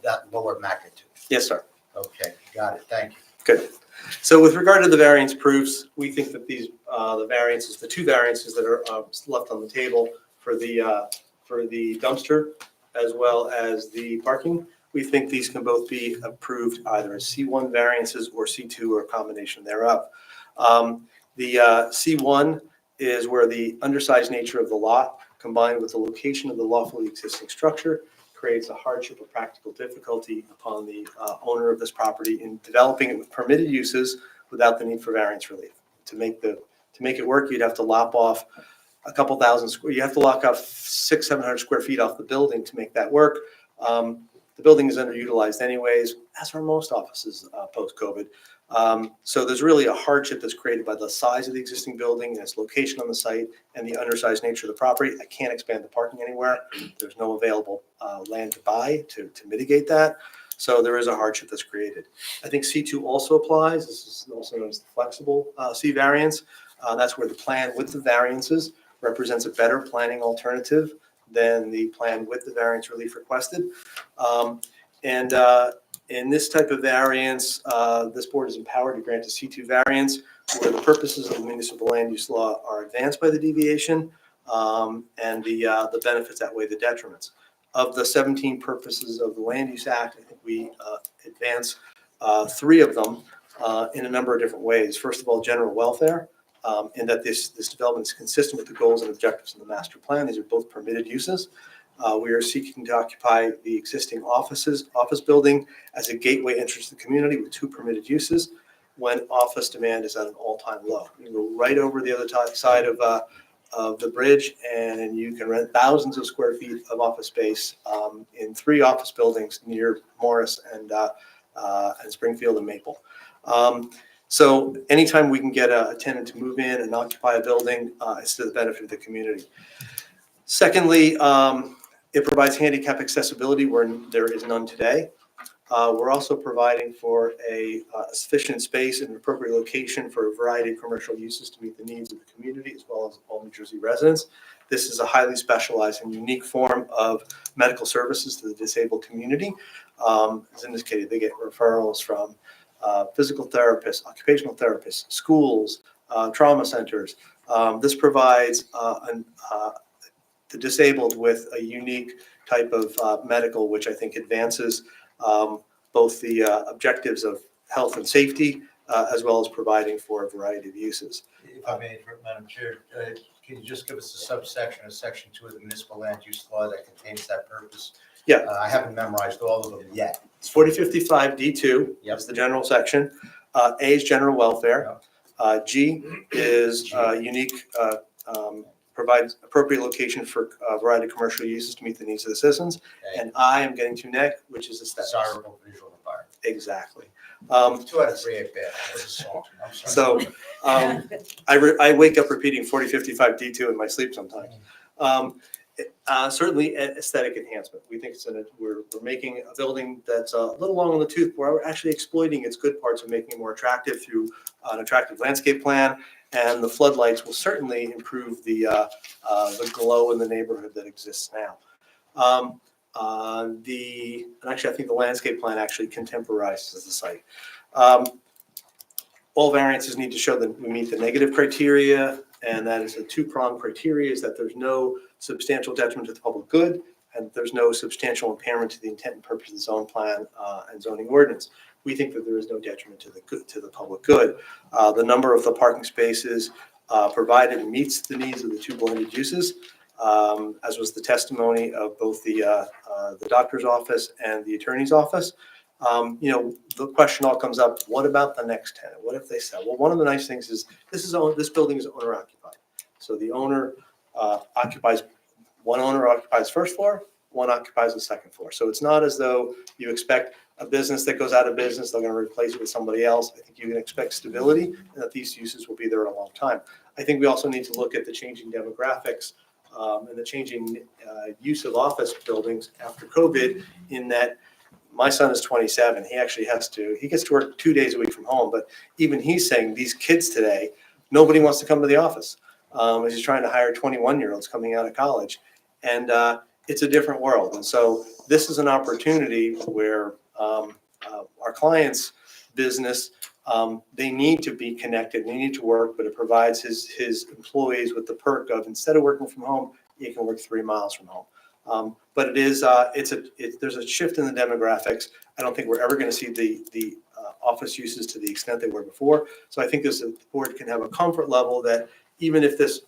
that lower magnitude. Yes, sir. Okay, got it, thank you. Good. So with regard to the variance proofs, we think that these, the two variances that are left on the table for the dumpster as well as the parking, we think these can both be approved either as C1 variances or C2 or a combination thereof. The C1 is where the undersized nature of the lot combined with the location of the lawfully existing structure creates a hardship or practical difficulty upon the owner of this property in developing it with permitted uses without the need for variance relief. To make it work, you'd have to lop off a couple thousand you have to lock off 600-700 square feet off the building to make that work. The building is underutilized anyways, as are most offices post-COVID. So there's really a hardship that's created by the size of the existing building and its location on the site and the undersized nature of the property. I can't expand the parking anywhere. There's no available land to buy to mitigate that. So there is a hardship that's created. I think C2 also applies. This is also known as the flexible C variance. That's where the plan with the variances represents a better planning alternative than the plan with the variance relief requested. In this type of variance, this board is empowered to grant a C2 variance where the purposes of the municipal land use law are advanced by the deviation and the benefits outweigh the detriments. Of the 17 purposes of the Land Use Act, I think we advance 3 of them in a number of different ways. First of all, general welfare, in that this development is consistent with the goals and objectives of the master plan. These are both permitted uses. We are seeking to occupy the existing office building as a gateway entrance to the community with 2 permitted uses when office demand is at an all-time low. You can go right over the other side of the bridge and you can rent thousands of square feet of office space in 3 office buildings near Morris and Springfield and Maple. So anytime we can get a tenant to move in and occupy a building, it's to the benefit of the community. Secondly, it provides handicap accessibility where there is none today. We're also providing for a sufficient space and appropriate location for a variety of commercial uses to meet the needs of the community as well as all New Jersey residents. This is a highly specialized and unique form of medical services to the disabled community. As indicated, they get referrals from physical therapists, occupational therapists, schools, trauma centers. This provides the disabled with a unique type of medical, which I think advances both the objectives of health and safety, as well as providing for a variety of uses. If I may, Madam Chair, can you just give us a subsection of Section 2 of the Municipal Land Use Law that contains that purpose? Yeah. I haven't memorized all of them yet. It's 4055 D2 Yep. is the general section. A is general welfare. G is unique, provides appropriate location for a variety of commercial uses to meet the needs of the citizens. Okay. And I am getting to next, which is aesthetics. Desirable visual environment. Exactly. 2 out of 3 ain't bad. That was a song. I'm sorry. So I wake up repeating 4055 D2 in my sleep sometimes. Certainly aesthetic enhancement. We think we're making a building that's a little long in the tooth, where we're actually exploiting its good parts and making it more attractive through an attractive landscape plan. And the floodlights will certainly improve the glow in the neighborhood that exists now. And actually, I think the landscape plan actually contemporizes the site. All variances need to show that we meet the negative criteria, and that is a two-pronged criteria, is that there's no substantial detriment to the public good, and there's no substantial impairment to the intent and purpose of the zone plan and zoning ordinance. We think that there is no detriment to the public good. The number of the parking spaces provided meets the needs of the two blended uses, as was the testimony of both the doctor's office and the attorney's office. The question all comes up, what about the next tenant? What if they sell? Well, one of the nice things is this building is owner occupied. So the owner one owner occupies first floor, one occupies the second floor. So it's not as though you expect a business that goes out of business, they're going to replace it with somebody else. I think you can expect stability and that these uses will be there a long time. I think we also need to look at the changing demographics and the changing use of office buildings after COVID, in that my son is 27. He actually he gets to work 2 days a week from home, but even he's saying these kids today, nobody wants to come to the office. As he's trying to hire 21-year-olds coming out of college. And it's a different world. And so this is an opportunity where our client's business, they need to be connected, they need to work, but it provides his employees with the perk of, instead of working from home, you can work 3 miles from home. But it is, there's a shift in the demographics. I don't think we're ever going to see the office uses to the extent they were before. So I think the board can have a comfort level that even if this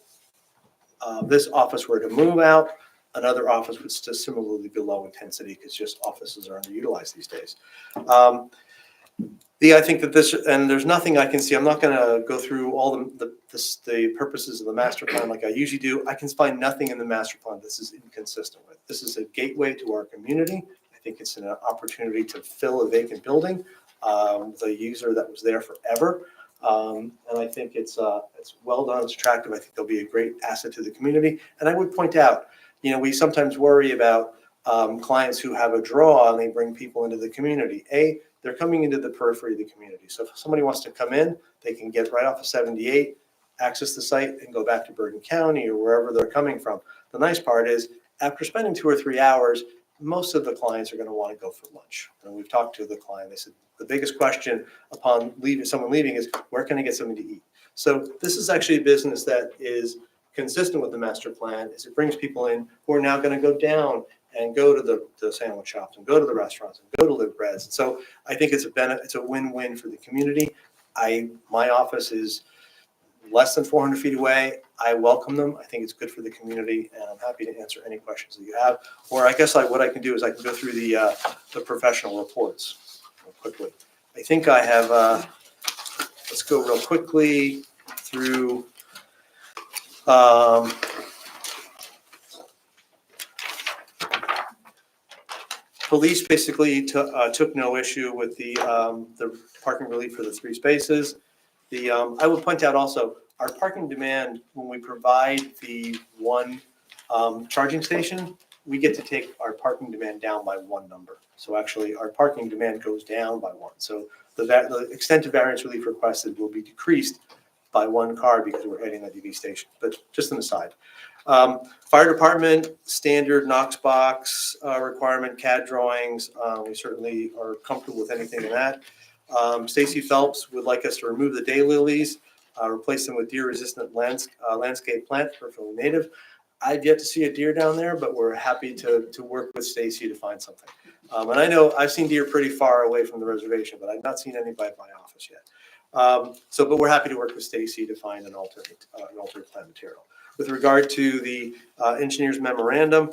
office were to move out, another office would still similarly be low intensity, because just offices are underutilized these days. I think that and there's nothing I can see. I'm not going to go through all the purposes of the master plan like I usually do. I can find nothing in the master plan this is inconsistent with. This is a gateway to our community. I think it's an opportunity to fill a vacant building, the user that was there forever. And I think it's well done, it's attractive. I think there'll be a great asset to the community. And I would point out, we sometimes worry about clients who have a draw and they bring people into the community. They're coming into the periphery of the community. So if somebody wants to come in, they can get right off of 78, access the site, and go back to Bergen County or wherever they're coming from. The nice part is, after spending 2 or 3 hours, most of the clients are going to want to go for lunch. And we've talked to the client. They said the biggest question upon someone leaving is, where can I get something to eat? So this is actually a business that is consistent with the master plan, is it brings people in who are now going to go down and go to the sandwich shops and go to the restaurants and go to Live Breads. And so I think it's a win-win for the community. My office is less than 400 feet away. I welcome them. I think it's good for the community, and I'm happy to answer any questions that you have. Or I guess what I can do is I can go through the professional reports real quickly. I think I have, let's go real quickly through police basically took no issue with the parking relief for the 3 spaces. I would point out also, our parking demand, when we provide the one charging station, we get to take our parking demand down by 1 number. So actually, our parking demand goes down by 1. So the extent of variance relief requested will be decreased by 1 car because we're adding that EV station. But just an aside. Fire department, standard Knox box requirement, CAD drawings. We certainly are comfortable with anything in that. Stacy Phelps would like us to remove the daylilies, replace them with deer-resistant landscape plant, perfectly native. I've yet to see a deer down there, but we're happy to work with Stacy to find something. And I know I've seen deer pretty far away from the reservation, but I've not seen any by my office yet. But we're happy to work with Stacy to find an alternate plant material. With regard to the engineer's memorandum,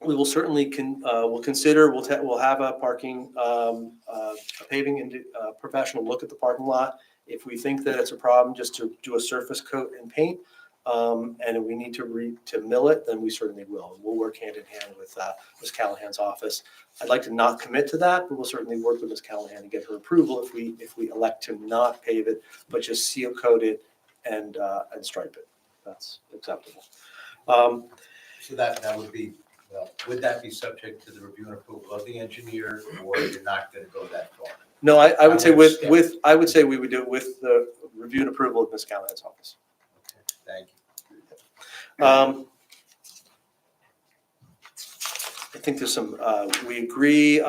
we will certainly we'll have a parking, a paving professional look at the parking lot. If we think that it's a problem, just to do a surface coat and paint. and if we need to mill it, then we certainly will. We'll work hand in hand with Ms. Callahan's office. I'd like to not commit to that, but we'll certainly work with Ms. Callahan to get her approval if we elect to not pave it, but just seal coat it and stripe it. That's acceptable. So that would be, well, would that be subject to the review and approval of the engineer, or you're not going to go that far? No, I would say understand. I would say we would do it with the review and approval of Ms. Callahan's office. Okay, thank you. I think there's some, we agree,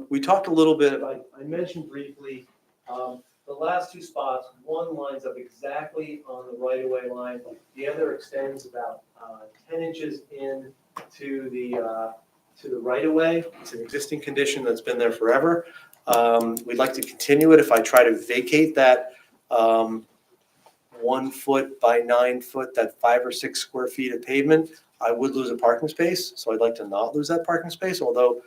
we talked a little bit, I mentioned briefly, the last two spots, one lines up exactly on the right-of-way line, the other extends about 10 inches in to the right-of-way. It's an existing condition that's been there forever. We'd like to continue it. If I try to vacate that 1 foot by 9 foot, that 5 or 6 square feet of pavement, I would lose a parking space. So I'd like to not lose that parking space, although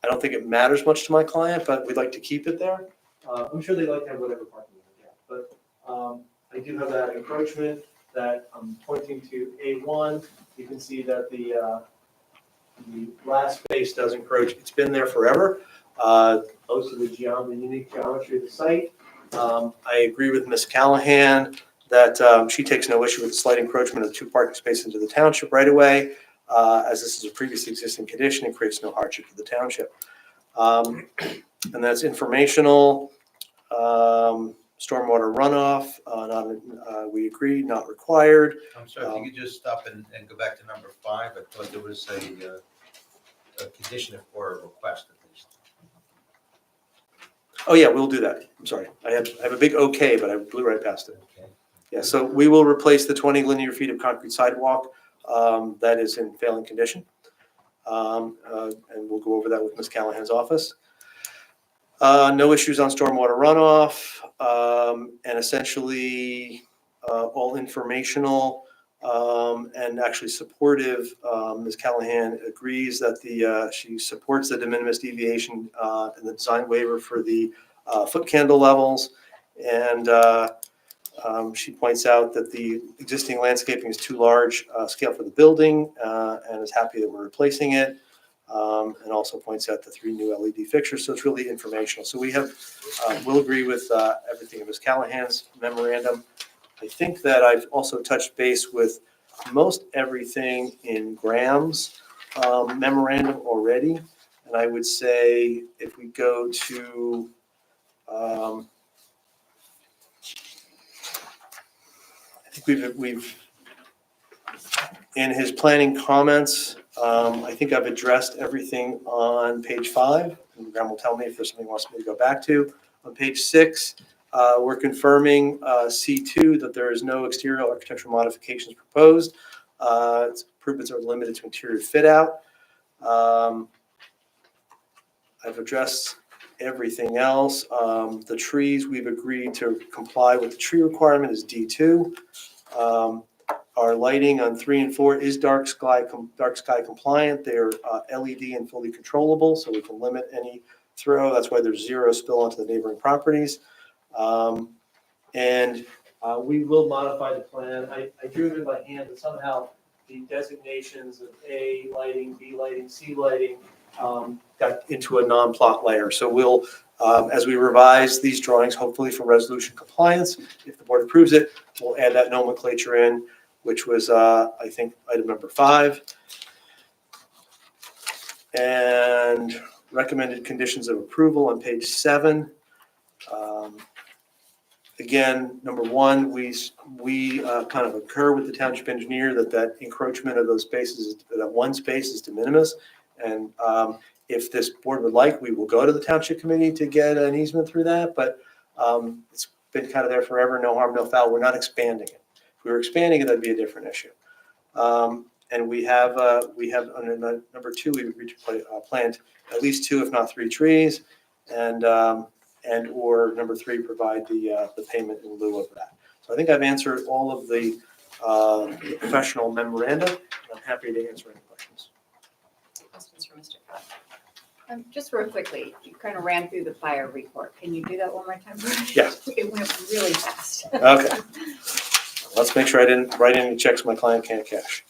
I don't think it matters much to my client, but we'd like to keep it there. I'm sure they'd like to have whatever parking they get, but I do have that encroachment that I'm pointing to A1. You can see that the last space does encroach. It's been there forever. Most of the unique geometry of the site. I agree with Ms. Callahan that she takes no issue with the slight encroachment of 2 parking spaces into the township right away, as this is a previously existing condition and creates no hardship to the township. And that's informational. Stormwater runoff, we agree, not required. I'm sorry, if you could just stop and go back to number 5. I thought there was a condition for a request at least. Oh, yeah, we'll do that. I'm sorry. I have a big okay, but I blew right past it. Okay. Yeah, so we will replace the 20 linear feet of concrete sidewalk that is in failing condition. And we'll go over that with Ms. Callahan's office. No issues on stormwater runoff, and essentially all informational and actually supportive. Ms. Callahan agrees that she supports the de minimis deviation and the design waiver for the foot candle levels. And she points out that the existing landscaping is too large scale for the building and is happy that we're replacing it. And also points out the 3 new LED fixtures. So it's really informational. So we'll agree with everything in Ms. Callahan's memorandum. I think that I've also touched base with most everything in Graham's memorandum already. And I would say if we go to I think we've in his planning comments, I think I've addressed everything on page 5. And Graham will tell me if there's something he wants me to go back to. On page 6, we're confirming C2 that there is no exterior architectural modifications proposed. Improvements are limited to interior fit out. I've addressed everything else. The trees, we've agreed to comply with the tree requirement is D2. Our lighting on 3 and 4 is dark sky compliant. They're LED and fully controllable, so we can limit any throw. That's why there's 0 spill onto the neighboring properties. And we will modify the plan. I drew it in by hand, but somehow the designations of A lighting, B lighting, C lighting got into a non-plot layer. So we'll, as we revise these drawings, hopefully for resolution compliance, if the board approves it, we'll add that nomenclature in, which was, I think, item number 5. And recommended conditions of approval on page 7. Again, number 1, we kind of concur with the township engineer that encroachment of those spaces, that 1 space is de minimis. And if this board would like, we will go to the township committee to get an easement through that. But it's been kind of there forever, no harm, no foul. We're not expanding it. If we were expanding it, that'd be a different issue. And we have under number 2, we plant at least 2, if not 3 trees, and or number 3, provide the payment in lieu of that. So I think I've answered all of the professional memoranda, and I'm happy to answer any questions. Questions for Mr. Cox? Just real quickly, you kind of ran through the fire report. Can you do that one more time? Yeah. It went really fast. Okay. Let's make sure I didn't write any checks my client can't cash.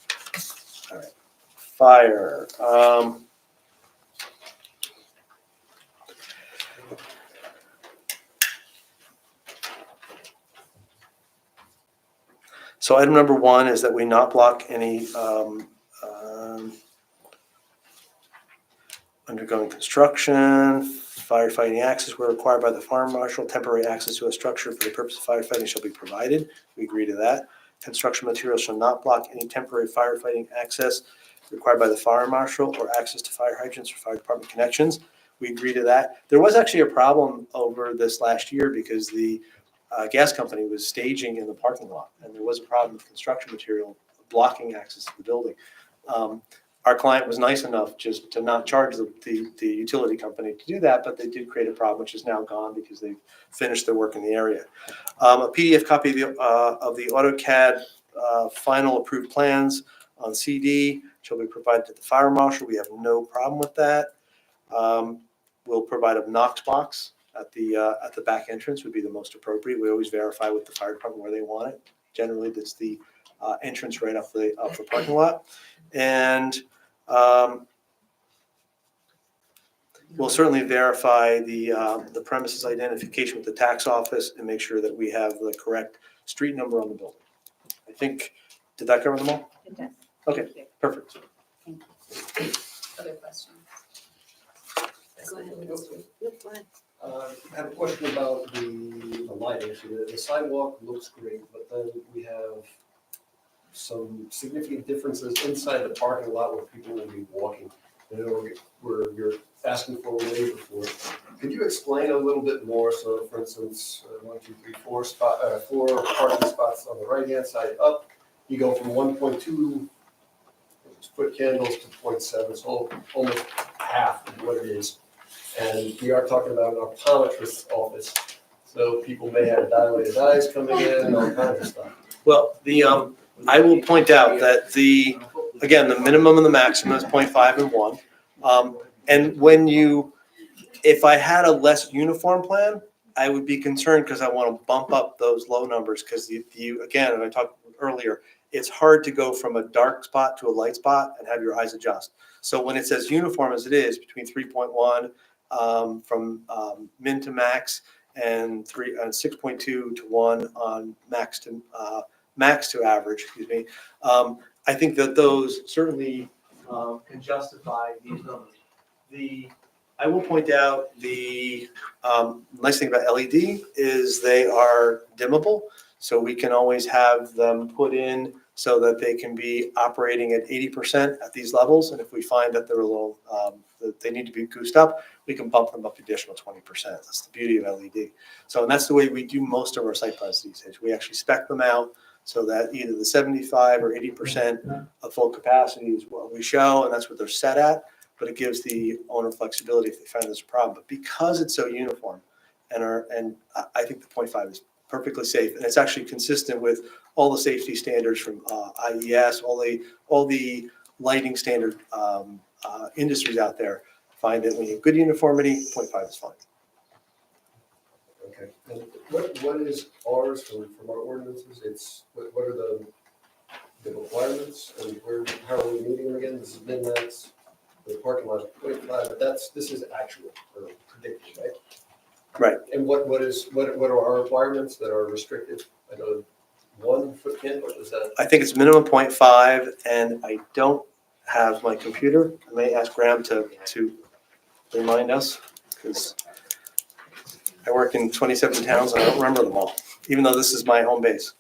All right. Fire. So item number 1 is that we not block any undergoing construction, firefighting access where required by the fire marshal. Temporary access to a structure for the purpose of firefighting shall be provided. We agree to that. Construction materials shall not block any temporary firefighting access required by the fire marshal or access to fire hydrants or fire department connections. We agree to that. There was actually a problem over this last year because the gas company was staging in the parking lot, and there was a problem with construction material blocking access to the building. Our client was nice enough just to not charge the utility company to do that, but they did create a problem, which is now gone because they've finished their work in the area. A PDF copy of the AutoCAD final approved plans on CD shall be provided to the fire marshal. We have no problem with that. We'll provide a Knox box at the back entrance would be the most appropriate. We always verify with the fire department where they want it. Generally, that's the entrance right off the parking lot. And we'll certainly verify the premises identification with the tax office and make sure that we have the correct street number on the building. I think, did that cover them all? It does. Okay, perfect. Thank you. Other questions? Go ahead. Yep, go ahead. I have a question about the lighting. So the sidewalk looks great, but then we have some significant differences inside the parking lot where people will be walking. You know, where you're asking for a waiver for it. Could you explain a little bit more? So, for instance, 4 parking spots on the right-hand side up. You go from 1.2 foot candles to 0.7, so almost half of what it is. And we are talking about an optometrist's office, so people may have dilated eyes coming in and all kinds of stuff. Well, I will point out that again, the minimum and the maximum is 0.5 and 1. And if I had a less uniform plan, I would be concerned because I want to bump up those low numbers because again, and I talked earlier, it's hard to go from a dark spot to a light spot and have your eyes adjust. So when it says uniform as it is between 3.1 from min to max and 6.2 to 1 on max to average, excuse me. I think that those certainly can justify these numbers. I will point out the nice thing about LED is they are dimmable, so we can always have them put in so that they can be operating at 80% at these levels. And if we find that they're a little, that they need to be goosed up, we can bump them up additional 20%. That's the beauty of LED. So, and that's the way we do most of our site plans these days. We actually spec them out so that either the 75 or 80% of full capacity is what we show, and that's what they're set at. But it gives the owner flexibility if they find there's a problem. But because it's so uniform, and I think the 0.5 is perfectly safe, and it's actually consistent with all the safety standards from IES, all the lighting standard industries out there find that when you have good uniformity, 0.5 is fine. Okay. And what is ours from our ordinances? What are the requirements and how are we meeting them again? This is min-max. The parking lot is 0.5, but this is actual or predicted, right? Right. And what are our requirements that are restricted? I know 1 foot candle, is that? I think it's minimum 0.5, and I don't have my computer. I may ask Graham to remind us, because I work in 27 towns and I don't remember them all, even though this is my home base.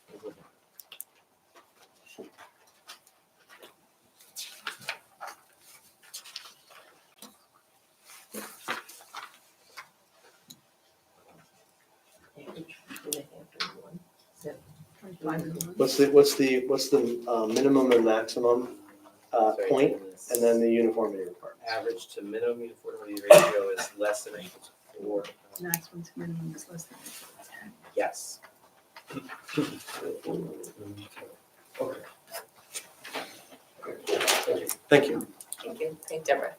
What's the minimum and maximum point, and then the uniformity requirements? Average to minimum uniformity ratio is less than or equal to 4. Maximum to minimum is less than 10. Yes. Okay. Thank you. Thank you. Thank Deborah.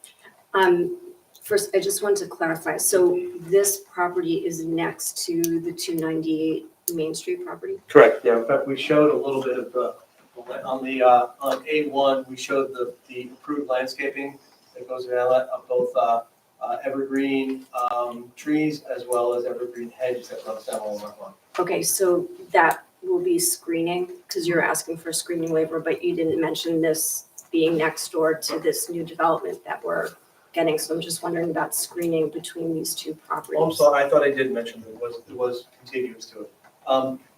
First, I just wanted to clarify, so this property is next to the 298 Main Street property? Correct, yeah, in fact, we showed a little bit of the, on A1, we showed the improved landscaping that goes around that, of both evergreen trees as well as evergreen hedge that runs down along that line. Okay, so that will be screening, because you're asking for screening waiver, but you didn't mention this being next door to this new development that we're getting, so I'm just wondering about screening between these two properties. Oh, I'm sorry, I thought I did mention that it was contiguous to it.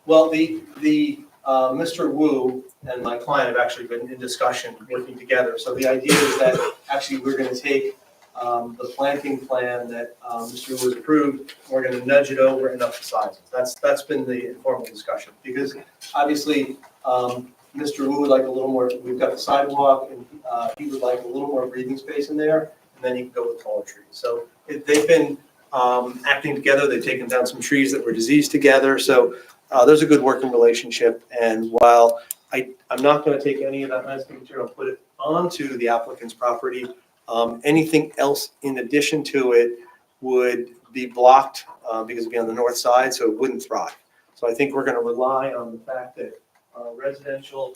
Well, Mr. Wu and my client have actually been in discussion, working together. So the idea is that actually we're gonna take the planting plan that Mr. Wu has approved, we're gonna nudge it over and up the size. That's been the informal discussion, because obviously, Mr. Wu would like a little more, we've got the sidewalk, and he would like a little more breathing space in there, and then he can go with taller trees. So they've been acting together, they've taken down some trees that were diseased together, so there's a good working relationship. And while I'm not gonna take any of that landscape material and put it onto the applicant's property, anything else in addition to it would be blocked because it'd be on the north side, so it wouldn't thrive. So I think we're gonna rely on the fact that our residential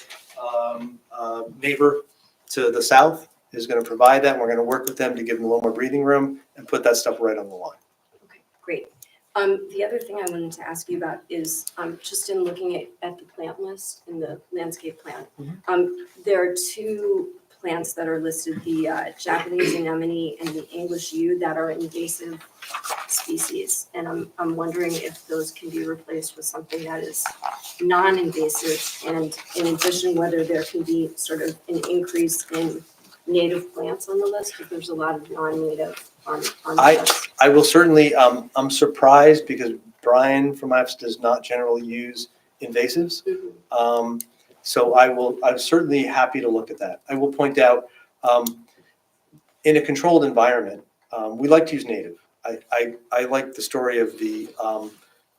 neighbor to the south is gonna provide that, and we're gonna work with them to give them a little more breathing room and put that stuff right on the line. Okay, great. The other thing I wanted to ask you about is, just in looking at the plant list in the landscape plan, there are two plants that are listed, the Japanese anemone and the English yew, that are invasive species. And I'm wondering if those can be replaced with something that is non-invasive, and in addition, whether there can be sort of an increase in native plants on the list, because there's a lot of non-native on the list. I will certainly, I'm surprised because Brian from IFS does not generally use invasives. So I'm certainly happy to look at that. I will point out, in a controlled environment, we like to use native. I like the story of the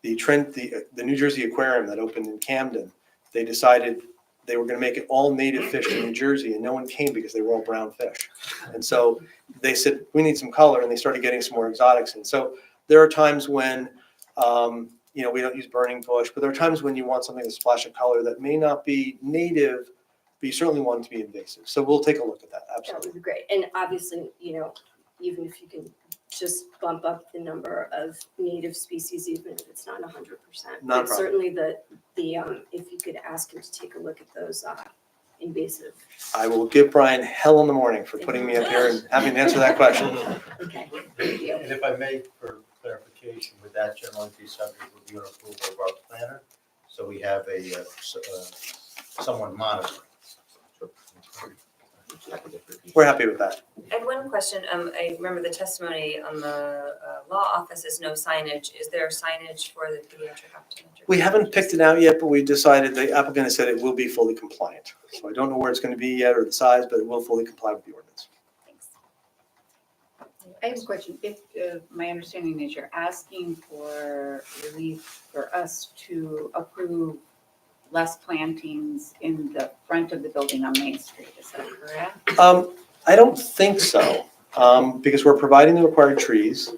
New Jersey Aquarium that opened in Camden. They decided they were gonna make it all native fish in New Jersey, and no one came because they were all brown fish. And so they said, we need some color, and they started getting some more exotics in. So there are times when, we don't use burning bush, but there are times when you want something with a splash of color that may not be native, but you certainly want it to be invasive. So we'll take a look at that, That absolutely. would be great. And obviously, even if you can just bump up the number of native species, even if it's not 100%. Not a But problem. certainly the if you could ask him to take a look at those invasive. I will give Brian hell in the morning for putting me up here and having to answer that question. Okay, thank you. And if I may, for clarification, would that generally be subject to review and approval of our planner? So we have someone monitoring. We're happy with that. I have one question. I remember the testimony on the law office is no signage. Is there signage for the pediatric optometrist? We haven't picked it out yet, but we decided, the applicant has said it will be fully compliant. So I don't know where it's going to be yet or the size, but it will fully comply with the ordinance. Thanks. I have a question. If, my understanding is you're asking for relief for us to approve less plantings in the front of the building on Main Street, is that correct? I don't think so, because we're providing the required trees.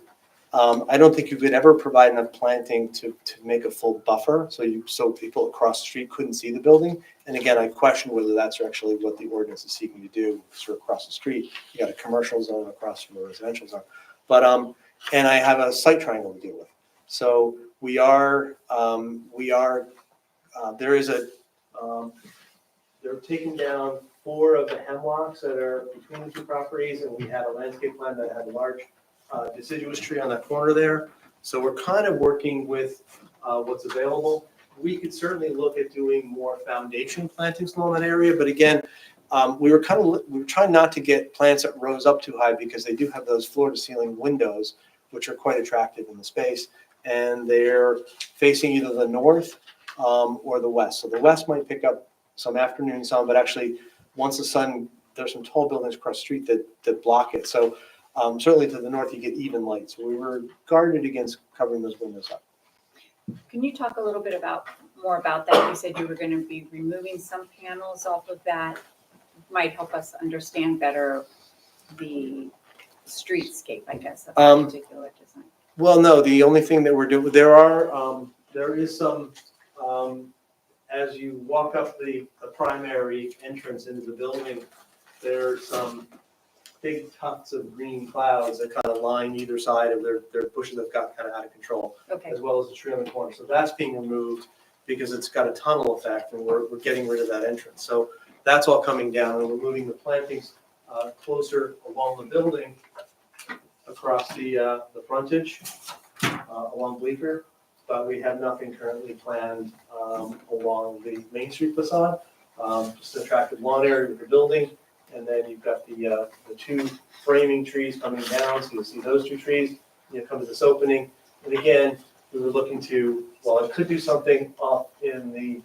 I don't think you could ever provide enough planting to make a full buffer, so people across the street couldn't see the building. And again, I question whether that's actually what the ordinance is seeking to do, sort of across the street. You got a commercial zone across from a residential zone. But, and I have a site triangle to deal with. So they're taking down 4 of the hemlocks that are between the two properties, and we had a landscape plan that had a large deciduous tree on that corner there. So we're kind of working with what's available. We could certainly look at doing more foundation plantings along that area, but again, we were trying not to get plants that rose up too high because they do have those floor to ceiling windows, which are quite attractive in the space, and they're facing either the north or the west. So the west might pick up some afternoon sun, but actually once the sun, there's some tall buildings across the street that block it. So certainly to the north, you get even light. So we were guarded against covering those windows up. Can you talk a little bit more about that? You said you were going to be removing some panels off of that. Might help us understand better the streetscape, I guess, of Um, that particular design. Well, no, the only thing that we're doing, there is some, as you walk up the primary entrance into the building, there's some big tufts of green clouds that kind of line either side of their bushes that got kind of out of control, Okay, as well as the tree on the corner. So that's being removed because it's got a tunnel effect and we're getting rid of that entrance. So that's all coming down and we're moving the plantings closer along the building across the frontage along Bleecker, but we have nothing currently planned along the Main Street facade. Just an attractive lawn area with the building, and then you've got the two framing trees coming down, so you'll see those two trees. You come to this opening, and again, we were looking to, well, I could do something off in the,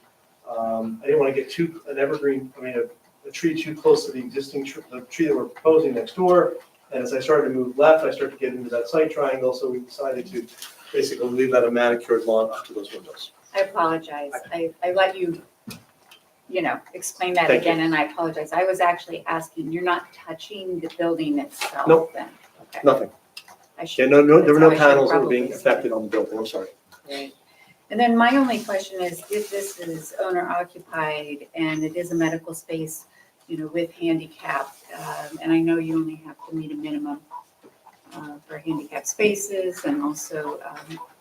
I didn't want to get an evergreen, a tree too close to the existing the tree that we're proposing next door. And as I started to move left, I started to get into that site triangle, so we decided to basically leave that a manicured lawn up to those windows. I apologize. I let you, explain that Thank you. again, and I apologize. I was actually asking, you're not touching the building itself Nope. then? Okay. Nothing. I Yeah, should- no, there were no that's how I should panels that were being probably say. affected on the building, I'm sorry. Right. And then my only question is, if this is owner occupied and it is a medical space, with handicap, and I know you only have to meet a minimum for handicap spaces and also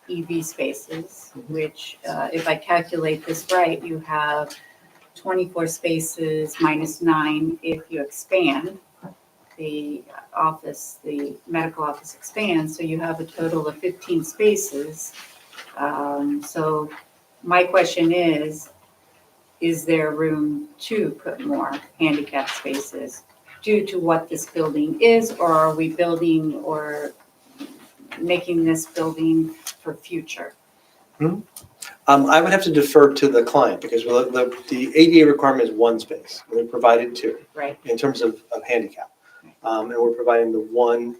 EV spaces, which if I calculate this right, you have 24 spaces minus 9 if you expand. The medical office expands, so you have a total of 15 spaces. So my question is there room to put more handicap spaces due to what this building is, or are we building or making this building for future? I would have to defer to the client because the ADA requirement is one space, and we provided two Right. in terms of handicap. And we're providing the one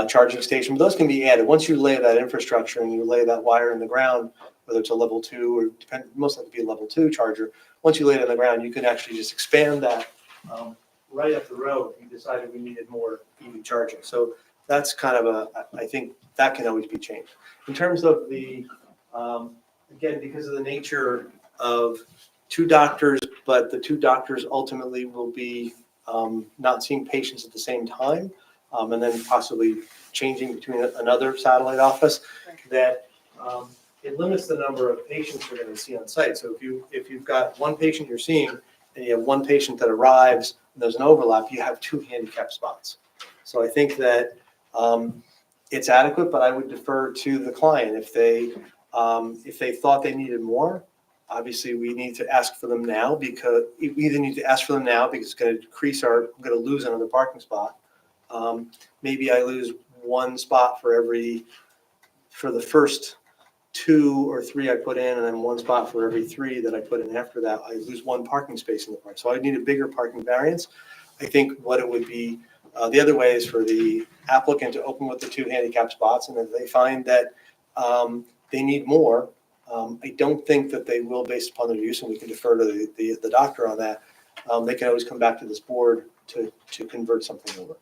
charging station. Those can be added. Once you lay that infrastructure and you lay that wire in the ground, whether it's a level 2 or most likely be a level 2 charger, once you lay it in the ground, you can actually just expand that right up the road if you decided we needed more EV charging. So that's kind of I think that can always be changed. In terms of the, again, because of the nature of two doctors, but the two doctors ultimately will be not seeing patients at the same time, and then possibly changing between another satellite office, that it limits the number of patients you're going to see on site. So if you've got one patient you're seeing and you have one patient that arrives and there's an overlap, you have 2 handicap spots. So I think that it's adequate, but I would defer to the client if they thought they needed more. Obviously, we need to ask for them now because we either need to ask for them now because it's going to decrease I'm going to lose another parking spot. Maybe I lose one spot for the first 2 or 3 I put in, and then one spot for every 3 that I put in after that. I lose one parking space in the park. So I need a bigger parking variance. I think what it would be, the other way is for the applicant to open with the 2 handicap spots, and if they find that they need more, I don't think that they will based upon their use, and we can defer to the doctor on that. They can always come back to this board to convert something over.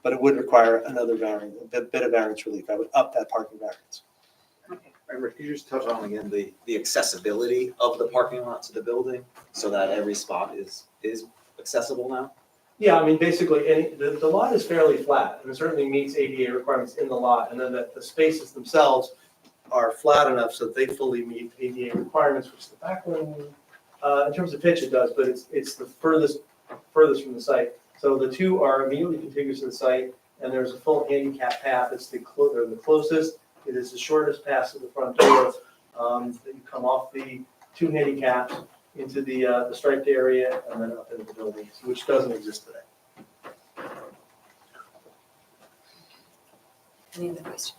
But it would require another variance, a bit of variance relief. I would up that parking variance. Rick, could you just touch on again the accessibility of the parking lot to the building so that every spot is accessible now? Yeah, I mean, basically, the lot is fairly flat, and it certainly meets ADA requirements in the lot, and then the spaces themselves are flat enough so that they fully meet ADA requirements, which the back one, in terms of pitch, it does, but it's the furthest from the site. So the 2 are immediately contiguous to the site, and there's a full handicap path. It's they're the closest. It is the shortest path to the front door. That you come off the 2 handicaps into the striped area and then up into the building, which doesn't exist today. Any other questions?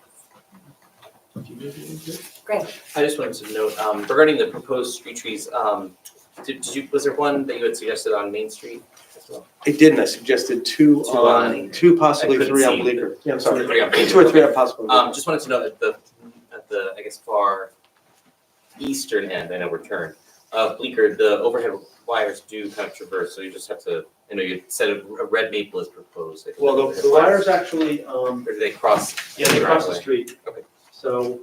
Great. I just wanted to note, regarding the proposed street trees, was there one that you had suggested on Main Street as well? I didn't. I suggested 2 on 2, possibly I couldn't 3 on see. Bleecker. Yeah, I'm 2 or sorry. 3 on Bleecker. 2 or 3 on possible. Just wanted to know at the I guess far eastern end, I know we're turned, Bleecker, the overhead wires do kind of traverse, so you just have to I know you said a red maple is proposed. I think. Well, the wires actually, Or do they cross? yeah, they cross the driveway? street. Okay. So,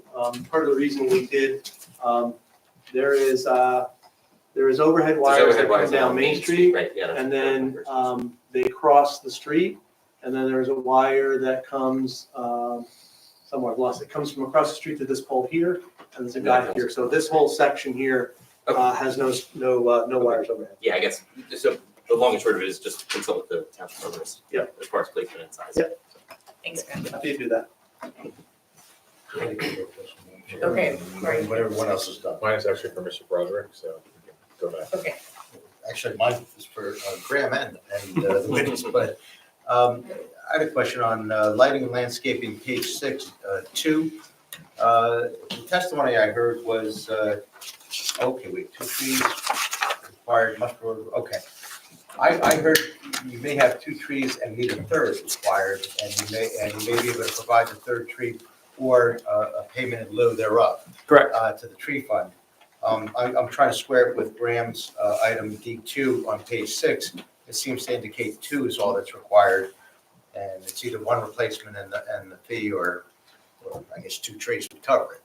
part of the reason we did, there is overhead There's wires overhead that wires come down on Main Street, Right, yeah. that's and what I then, remember. they cross the street, and then there's a wire that comes, somewhere, I've lost it, comes from across the street to this pole here, and there's a guy here. So this whole section here, has no wires overhead. Yeah, I guess, so the long and short of it is just consult with the township owners. Yeah. As far as placement and size. Yeah. Thanks, Graham. Happy to do that. Okay, right. When everyone else is done. Mine is actually for Mr. Broderick, so we can go back. Okay. Actually, mine is for Graham and the witness, but I had a question on lighting and landscaping, page 6, 2. The testimony I heard was, okay, wait, 2 trees required, okay. I heard you may have 2 trees and need a third required, and you may be able to provide the third tree or a payment in lieu thereof. Correct. To the tree fund. I'm trying to square it with Graham's item D2 on page 6. It seems to indicate 2 is all that's required, and it's either 1 replacement and the fee, or I guess 2 trees would cover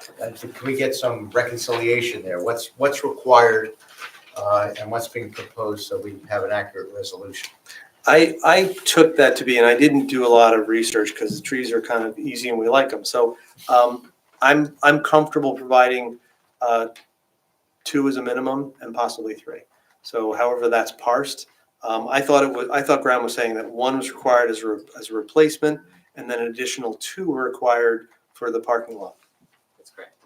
it. Can we get some reconciliation there? What's required and what's being proposed so we have an accurate resolution? I took that to be, and I didn't do a lot of research because the trees are kind of easy and we like them. So I'm comfortable providing 2 as a minimum and possibly 3. So however that's parsed, I thought Graham was saying that 1 was required as a replacement, and then an additional 2 were required for the parking lot. That's correct.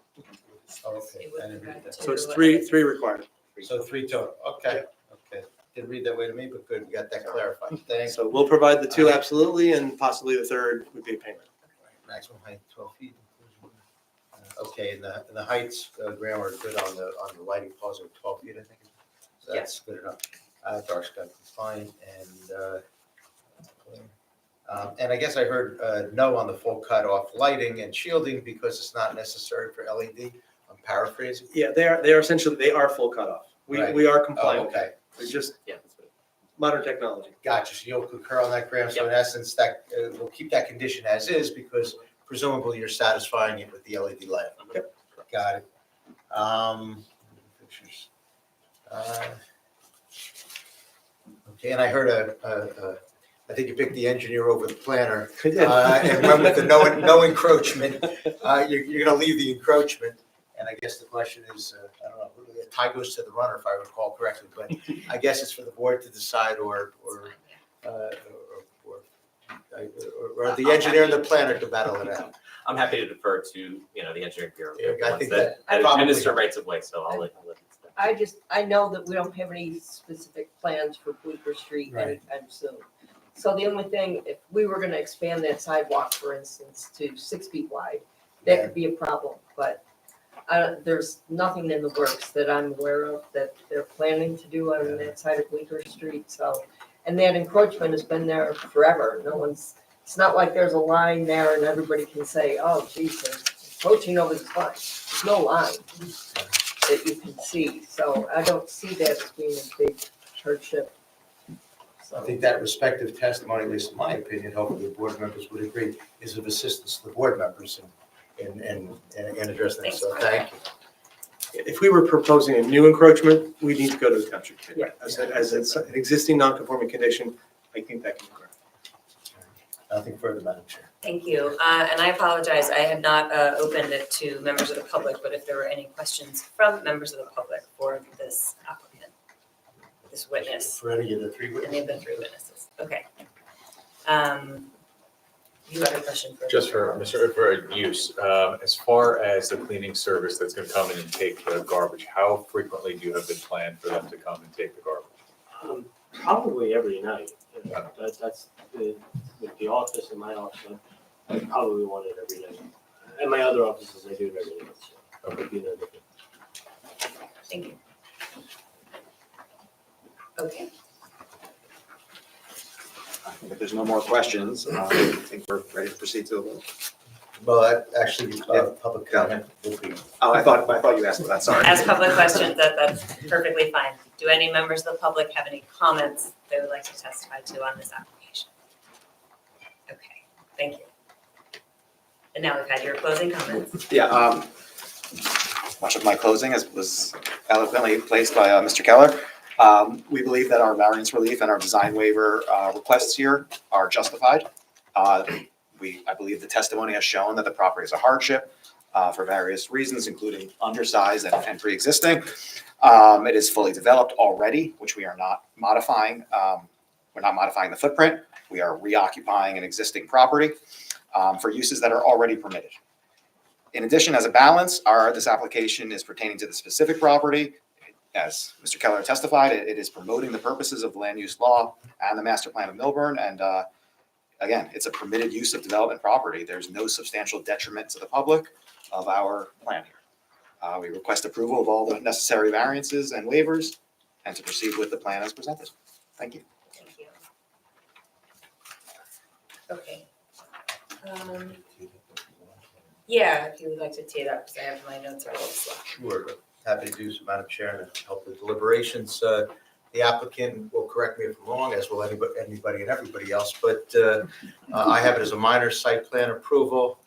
Okay. So it's 3 required. So 3 total, okay, okay. Didn't read that way to me, but good, we got that clarified. Thanks. So we'll provide the 2 absolutely, and possibly the 3rd would be a payment. Maximum height 12 feet. Okay, and the heights, Graham, are good on the lighting poles of 12 feet, I think. So that's good enough. Dark sky compliant, and I guess I heard no on the full cutoff lighting and shielding because it's not necessary for LED. I'm paraphrasing. Yeah, they are essentially, they are full cutoff. Right. We are Oh, compliant. okay. It's just Yeah, that's what. modern technology. Gotcha. So you'll concur on that, Graham? So in essence, that we'll keep that condition as is because presumably you're satisfying it with the LED light. Yep. Got it. Pictures. Okay, and I heard I think you picked the engineer over the planner. And went with the no encroachment. You're gonna leave the encroachment. And I guess the question is, I don't know, the tie goes to the runner, if I recall correctly, but I guess it's for the board to decide or the engineer and the planner to battle it out. I'm happy to defer to, the engineering bureau. Yeah, I ones think that that probably- administer rights of way, so I'll let. I know that we don't have any specific plans for Bleecker Street Right. anytime soon. So the only thing, if we were gonna expand that sidewalk, for instance, to 6 feet wide, that could be a problem, but there's nothing in the works that I'm aware of that they're planning to do on that side of Bleecker Street, so. And that encroachment has been there forever. It's not like there's a line there and everybody can say, oh, geez, they're encroaching over this line. There's no line that you can see, so I don't see that as being a big hardship. I think that respective testimony, at least in my opinion, hopefully the board members would agree, is of assistance to the board members in addressing this. So thank you. If we were proposing a new encroachment, we need to go to the township committee. Yeah. As it's an existing non-conforming condition, I think that can be correct. Nothing further, Madam Chair. Thank you. And I apologize, I had not opened it to members of the public, but if there were any questions from members of the public for this applicant, this witness, For any of the 3 and witnesses. they've been 3 witnesses. Okay. You had a question for? Just for use, as far as the cleaning service that's gonna come in and take the garbage, how frequently do you have it planned for them to come and take the garbage? Probably every night. That's with the office and my office, I probably want it every night. And my other offices, I do it every night, so it would be no different. Thank you. Okay. If there's no more questions, I think we're ready to proceed to a vote. Well, that actually, public comment will be. Oh, I thought you asked for that, sorry. As public questions, that's perfectly fine. Do any members of the public have any comments they would like to testify to on this application? Okay, thank you. And now we've had your closing comments. Yeah, much of my closing was eloquently placed by Mr. Keller. We believe that our variance relief and our design waiver requests here are justified. I believe the testimony has shown that the property is a hardship for various reasons, including undersized and pre-existing. It is fully developed already, which we are not modifying. We're not modifying the footprint. We are reoccupying an existing property for uses that are already permitted. In addition, as a balance, this application is pertaining to the specific property. As Mr. Keller testified, it is promoting the purposes of the land use law and the master plan of Millburn. And again, it's a permitted use of development property. There's no substantial detriment to the public of our plan here. We request approval of all the necessary variances and waivers and to proceed with the plan as presented. Thank you. Thank you. Okay. Yeah, if you would like to tee it up, because I have my notes are a little slow. Sure, happy to do so, Madam Chair, and help with deliberations. The applicant will correct me if I'm wrong, as will anybody and everybody else, but I have it as a minor site plan approval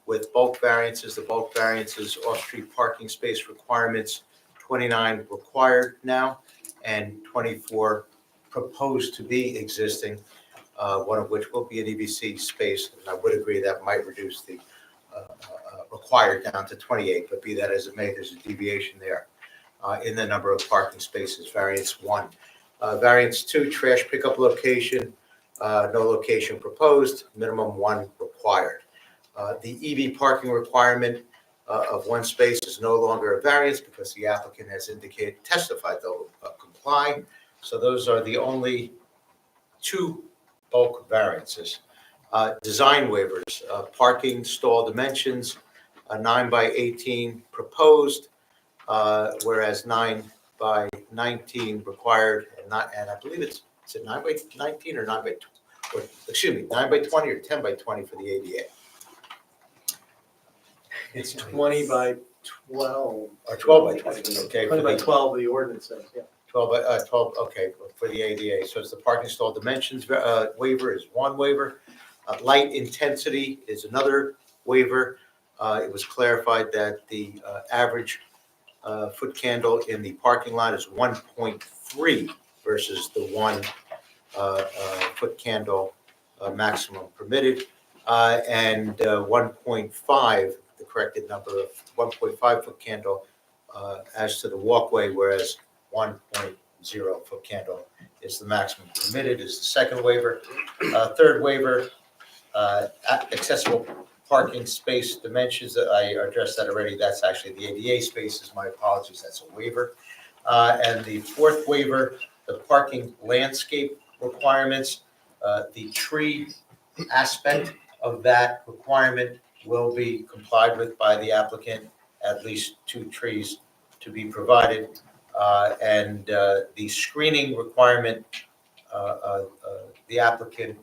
with bulk variances. The bulk variances, off-street parking space requirements, 29 required now, and 24 proposed to be existing, one of which will be an EBC space. And I would agree that might reduce the required down to 28, but be that as it may, there's a deviation there in the number of parking spaces. Variance 1. Variance 2, trash pickup location, no location proposed, minimum 1 required. The EV parking requirement of 1 space is no longer a variance because the applicant has testified they'll comply. So those are the only 2 bulk variances. Design waivers, parking stall dimensions, 9 by 18 proposed, whereas 9 by 19 required, and I believe it's 9 by 19 or 9 by, or excuse me, 9 by 20 or 10 by 20 for the ADA. It's 20 by 12. Or 12 by 20, okay. 20 by 12, the ordinance says, yeah. 12 by 12, okay, for the ADA. So it's the parking stall dimensions waiver is 1 waiver. Light intensity is another waiver. It was clarified that the average foot candle in the parking lot is 1.3 versus the 1 foot candle maximum permitted, and 1.5, the corrected number of 1.5 foot candle as to the walkway, whereas 1.0 foot candle is the maximum permitted, is the second waiver. Third waiver, accessible parking space dimensions, that I addressed that already. That's actually the ADA spaces. My apologies, that's a waiver. And the fourth waiver, the parking landscape requirements, the tree aspect of that requirement will be complied with by the applicant, at least 2 trees to be provided. And the screening requirement, the applicant,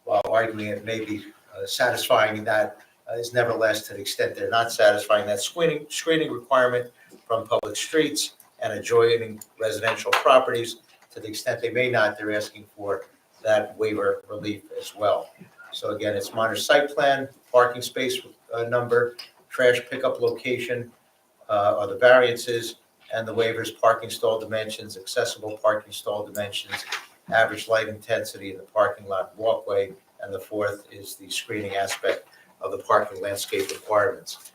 while arguing it may be satisfying that, is nevertheless, to the extent they're not satisfying that screening requirement from public streets and adjoining residential properties, to the extent they may not, they're asking for that waiver relief as well. So again, it's minor site plan, parking space number, trash pickup location are the variances, and the waivers, parking stall dimensions, accessible parking stall dimensions, average light intensity in the parking lot walkway, and the fourth is the screening aspect of the parking landscape requirements.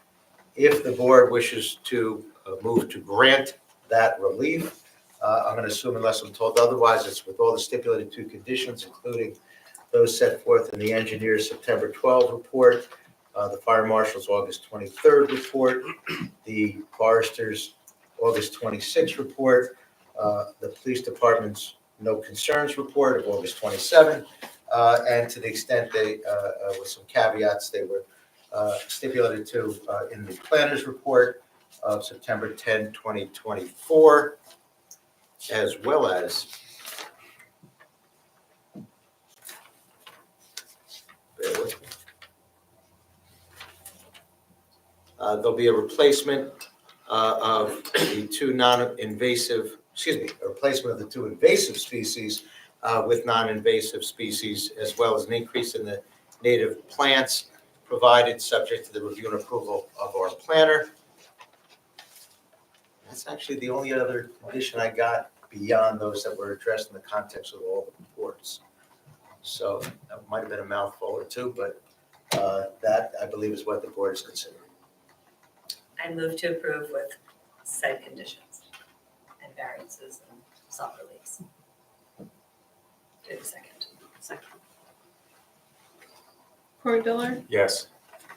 If the board wishes to move to grant that relief, I'm going to assume, unless I'm told otherwise, it's with all the stipulated 2 conditions, including those set forth in the engineer's September 12 report, the fire marshal's August 23rd report, the forester's August 26th report, the police department's no concerns report of August 27th, and to the extent they, with some caveats, they were stipulated to in the planner's report of September 10, 2024, as well as bear with me. There'll be a replacement of the 2 non-invasive a replacement of the two invasive species with non-invasive species, as well as an increase in the native plants provided, subject to the review and approval of our planner. That's actually the only other addition I got beyond those that were addressed in the context of all the reports. So that might have been a mouthful or two, but that, I believe, is what the board is considering. I move to approve with site conditions and variances and salt reliefs. Do I have a second? Second. Corey Diller, Yes.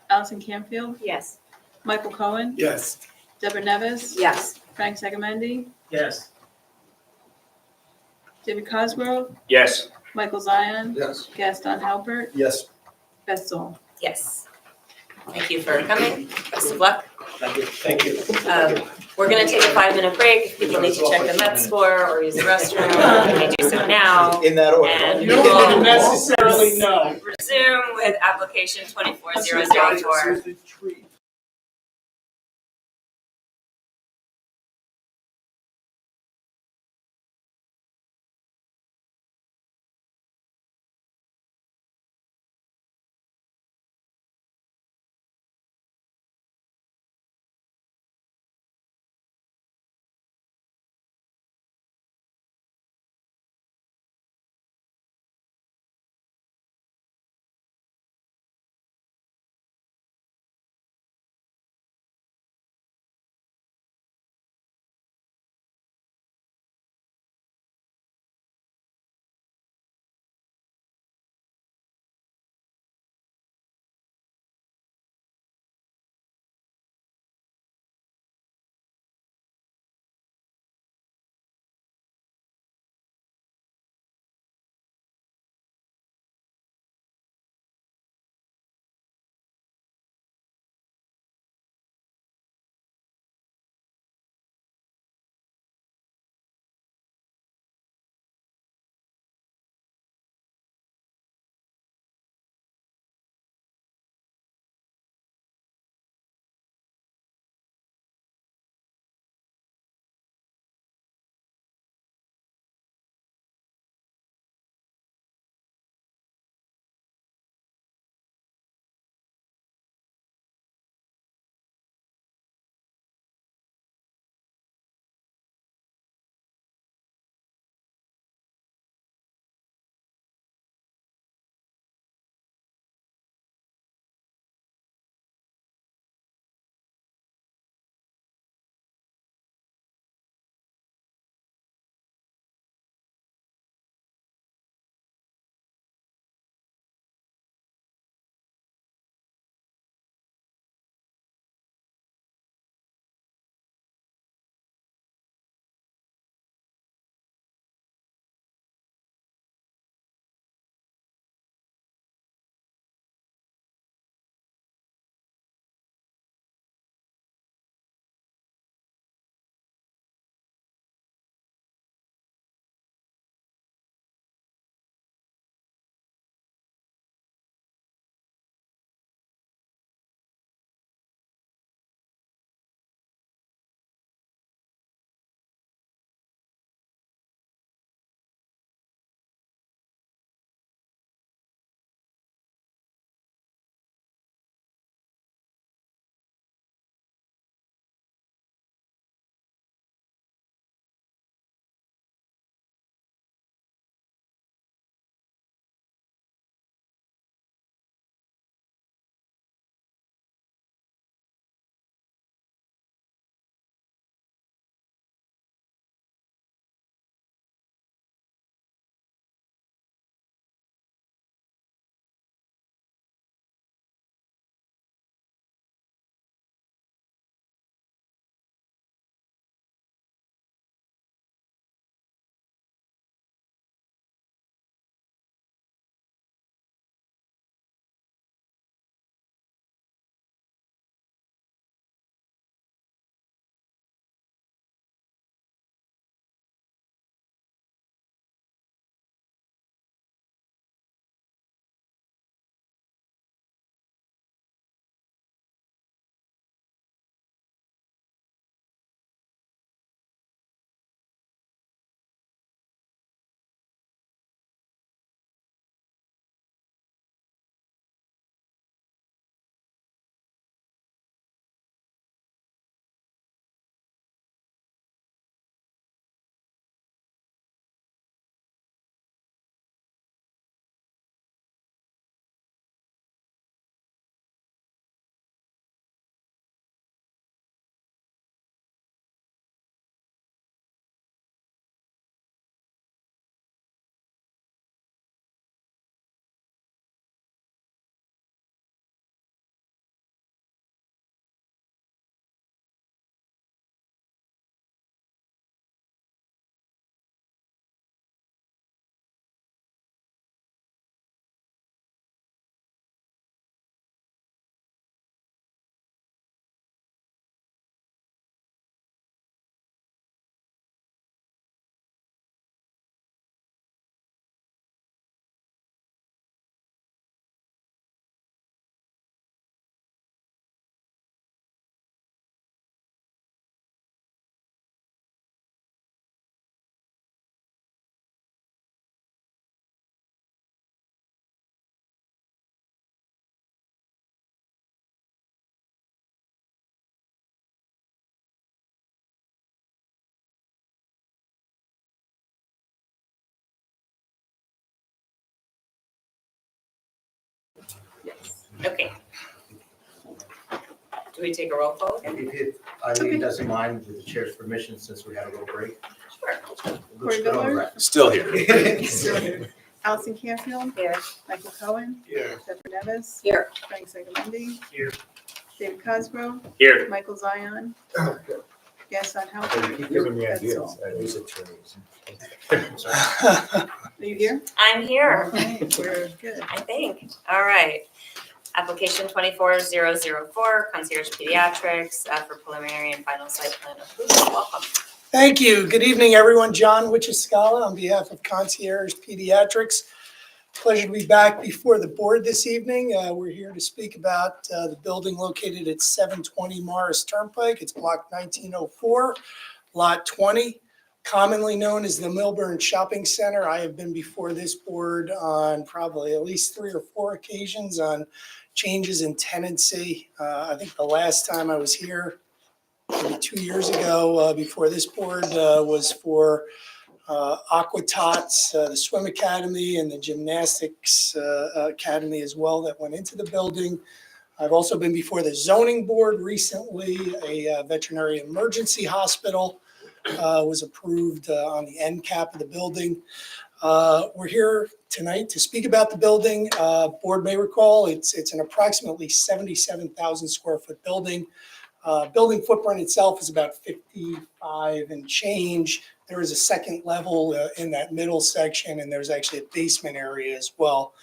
Allison Campfield, Yes. Michael Cohen, Yes. Deborah Nevis, Yes. Frank Segamendi, Yes. David Cosgrove, Yes. Michael Zion, Yes. Gaston Halbert, Yes. Beth Zoll. Yes. Thank you for coming. Best of luck. Thank you. Thank you. We're gonna take a 5-minute break. If people need to check the Met score or use the restroom, they may do so now. In that order. And You we don't will need to necessarily know. resume with application 24004. The tree. Okay. Do we take a roll call again? If Eileen doesn't mind, with the chair's permission, since we had a little break. Sure. Looks good on the record. Still here. Allison Canfield. Here. Michael Cohen. Here. Deborah Nevis. Here. Frank Segaletti. Here. David Cosgrove. Here. Michael Zion. Gaston You Halbert. keep giving me That's ideas. all. These attorneys. Are you here? I'm here, Okay, we're good. I think. All right. Application 24004, Concierge Pediatrics for preliminary and final site plan approval. Welcome. Thank you. Good evening, everyone. John Wichiscala on behalf of Concierge Pediatrics. Pleasure to be back before the board this evening. We're here to speak about the building located at 720 Morris Turnpike. It's block 1904, lot 20, commonly known as the Milburn Shopping Center. I have been before this board on probably at least 3 or 4 occasions on changes in tenancy. I think the last time I was here, maybe 2 years ago, before this board, was for Aqua Tots, the swim academy, and the gymnastics academy as well that went into the building. I've also been before the zoning board recently. A veterinary emergency hospital was approved on the end cap of the building. We're here tonight to speak about the building. Board may recall it's an approximately 77,000 square foot building. Building footprint itself is about 55 and change. There is a second level in that middle section, and there's actually a basement area as well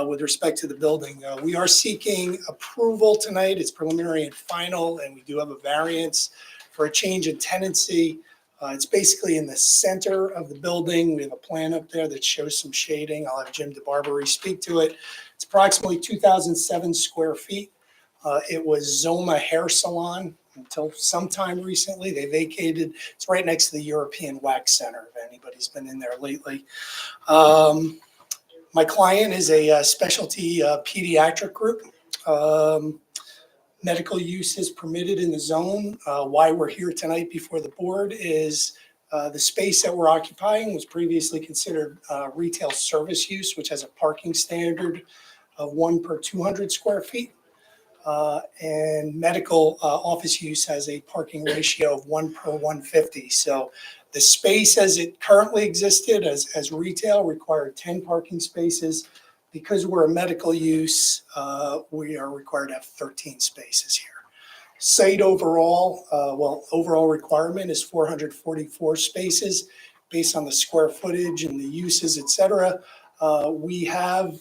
with respect to the building. We are seeking approval tonight. It's preliminary and final, and we do have a variance for a change in tenancy. It's basically in the center of the building. We have a plan up there that shows some shading. I'll have Jim DeBarbary speak to it. It's approximately 2,007 square feet. It was Zoma Hair Salon until sometime recently. They vacated. It's right next to the European Wax Center, if anybody's been in there lately. My client is a specialty pediatric group. Medical use is permitted in the zone. Why we're here tonight before the board is the space that we're occupying was previously considered retail service use, which has a parking standard of 1 per 200 square feet. And medical office use has a parking ratio of 1 per 150. So the space as it currently existed as retail required 10 parking spaces. Because we're a medical use, we are required to have 13 spaces here. Site overall, overall requirement is 444 spaces based on the square footage and the uses, et cetera. We have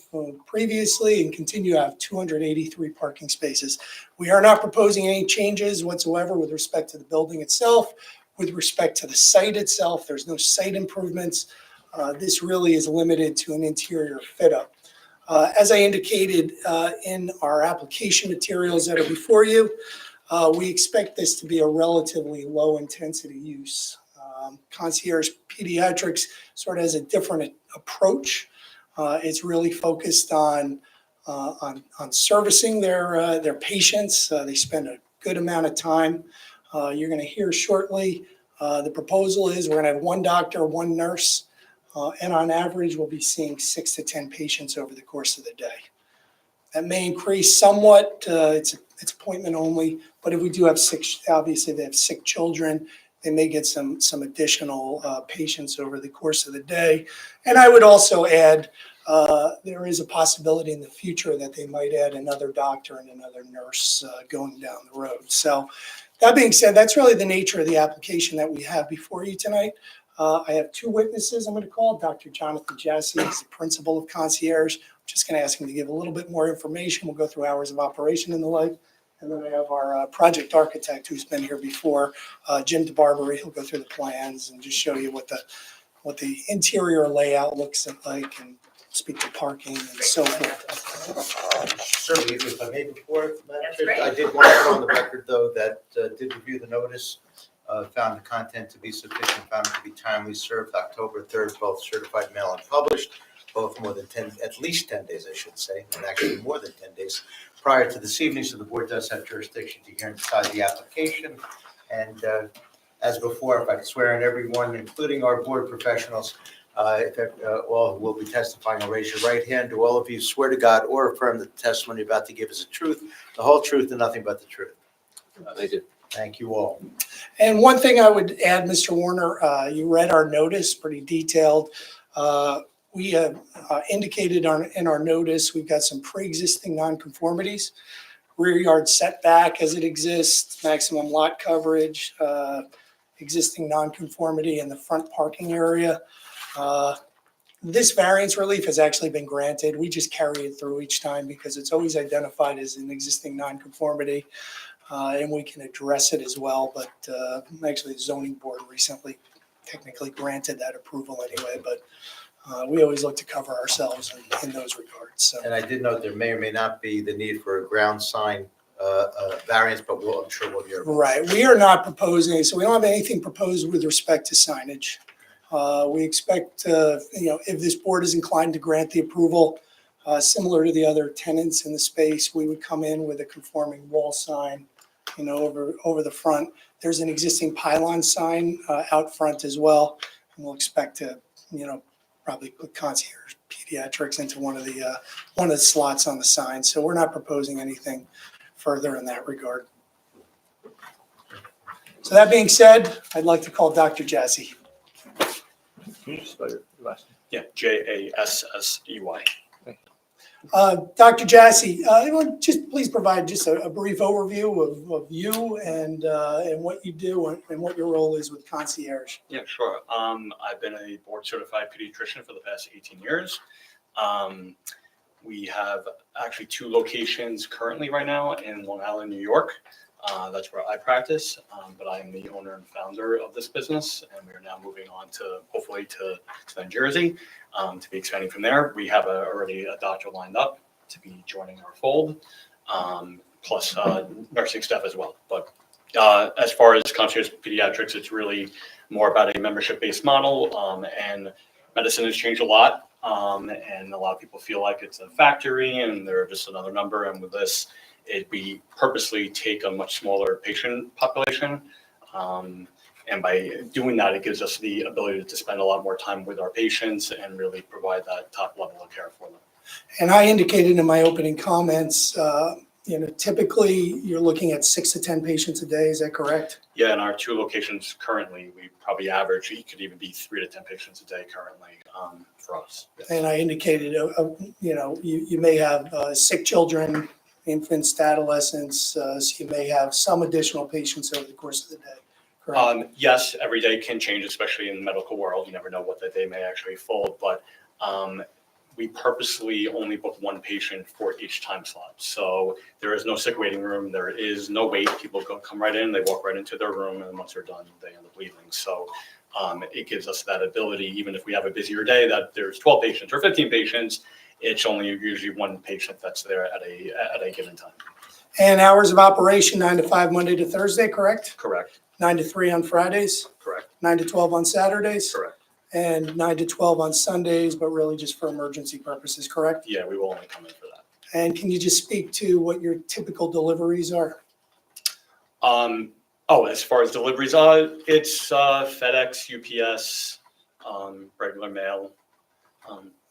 previously and continue to have 283 parking spaces. We are not proposing any changes whatsoever with respect to the building itself. With respect to the site itself, there's no site improvements. This really is limited to an interior fit up. As I indicated in our application materials that are before you, we expect this to be a relatively low intensity use. Concierge Pediatrics sort of has a different approach. It's really focused on servicing their patients. They spend a good amount of time. You're going to hear shortly. The proposal is we're going to have 1 doctor, 1 nurse, and on average, we'll be seeing 6 to 10 patients over the course of the day. That may increase somewhat. It's appointment only, but if we do have 6, obviously they have sick children, they may get some additional patients over the course of the day. And I would also add, there is a possibility in the future that they might add another doctor and another nurse going down the road. So that being said, that's really the nature of the application that we have before you tonight. I have 2 witnesses I'm going to call. Dr. Jonathan Jassy is the principal of Concierge. I'm just going to ask him to give a little bit more information. We'll go through hours of operation and the like. And then I have our project architect who's been here before, Jim DeBarbary. He'll go through the plans and just show you what the interior layout looks like and speak to parking and so forth. Certainly, if I may before, Madam That's Chair, great. I did want to put on the record, though, that did review the notice, found the content to be sufficient, found it to be timely served October 3rd, both certified mail and published, both more than 10, at least 10 days, I should say, and actually more than 10 days prior to this evening. So the board does have jurisdiction to hear and decide the application. And as before, if I could swear in everyone, including our board professionals, All will be testifying. I'll raise your right hand. Do all of you swear to God or affirm that the testimony you're about to give is the truth, the whole truth, and nothing but the truth? They do. Thank you all. And one thing I would add, Mr. Warner, you read our notice, pretty detailed. We have indicated in our notice, we've got some pre-existing nonconformities. Rear yard setback as it exists, maximum lot coverage, existing nonconformity in the front parking area. This variance relief has actually been granted. We just carry it through each time because it's always identified as an existing nonconformity. And we can address it as well, but actually the zoning board recently technically granted that approval anyway, but we always look to cover ourselves in those regards, so. And I did note there may or may not be the need for a ground sign variance, but I'm sure we'll hear. Right, we are not proposing, so we don't have anything proposed with respect to signage. We expect, if this board is inclined to grant the approval, similar to the other tenants in the space, we would come in with a conforming wall sign, over the front. There's an existing pylon sign out front as well, and we'll expect to, probably put concierge pediatrics into one of the slots on the sign. So we're not proposing anything further in that regard. So that being said, I'd like to call Dr. Jassy. Can you spell your last name? Yeah, Jassey. Dr. Jassy, just please provide just a brief overview of you and what you do and what your role is with concierge. Yeah, sure. I've been a board certified pediatrician for the past 18 years. We have actually 2 locations currently right now in Long Island, New York. That's where I practice, but I am the owner and founder of this business, and we are now moving on to hopefully to New Jersey to be expanding from there. We have already a doctor lined up to be joining our fold, plus nursing staff as well. But as far as concierge pediatrics, it's really more about a membership-based model, and medicine has changed a lot, and a lot of people feel like it's a factory and they're just another number. And with this, we purposely take a much smaller patient population. And by doing that, it gives us the ability to spend a lot more time with our patients and really provide that top level of care for them. And I indicated in my opening comments, typically you're looking at 6 to 10 patients a day. Is that correct? Yeah, in our 2 locations currently, we probably average, it could even be 3 to 10 patients a day currently for us. And I indicated, you may have sick children, infants, adolescents, so you may have some additional patients over the course of the day, correct? Yes, every day can change, especially in the medical world. You never know what the day may actually fold, but we purposely only book 1 patient for each time slot. So there is no sick waiting room. There is no wait. People come right in, they walk right into their room, and once they're done, they end up leaving. So it gives us that ability, even if we have a busier day, that there's 12 patients or 15 patients, it's only usually 1 patient that's there at a given time. And hours of operation, 9 to 5, Monday to Thursday, correct? Correct. 9 to 3 on Fridays? Correct. 9 to 12 on Saturdays? Correct. And 9 to 12 on Sundays, but really just for emergency purposes, correct? Yeah, we will only come in for that. And can you just speak to what your typical deliveries are? As far as deliveries, it's FedEx, UPS, regular mail.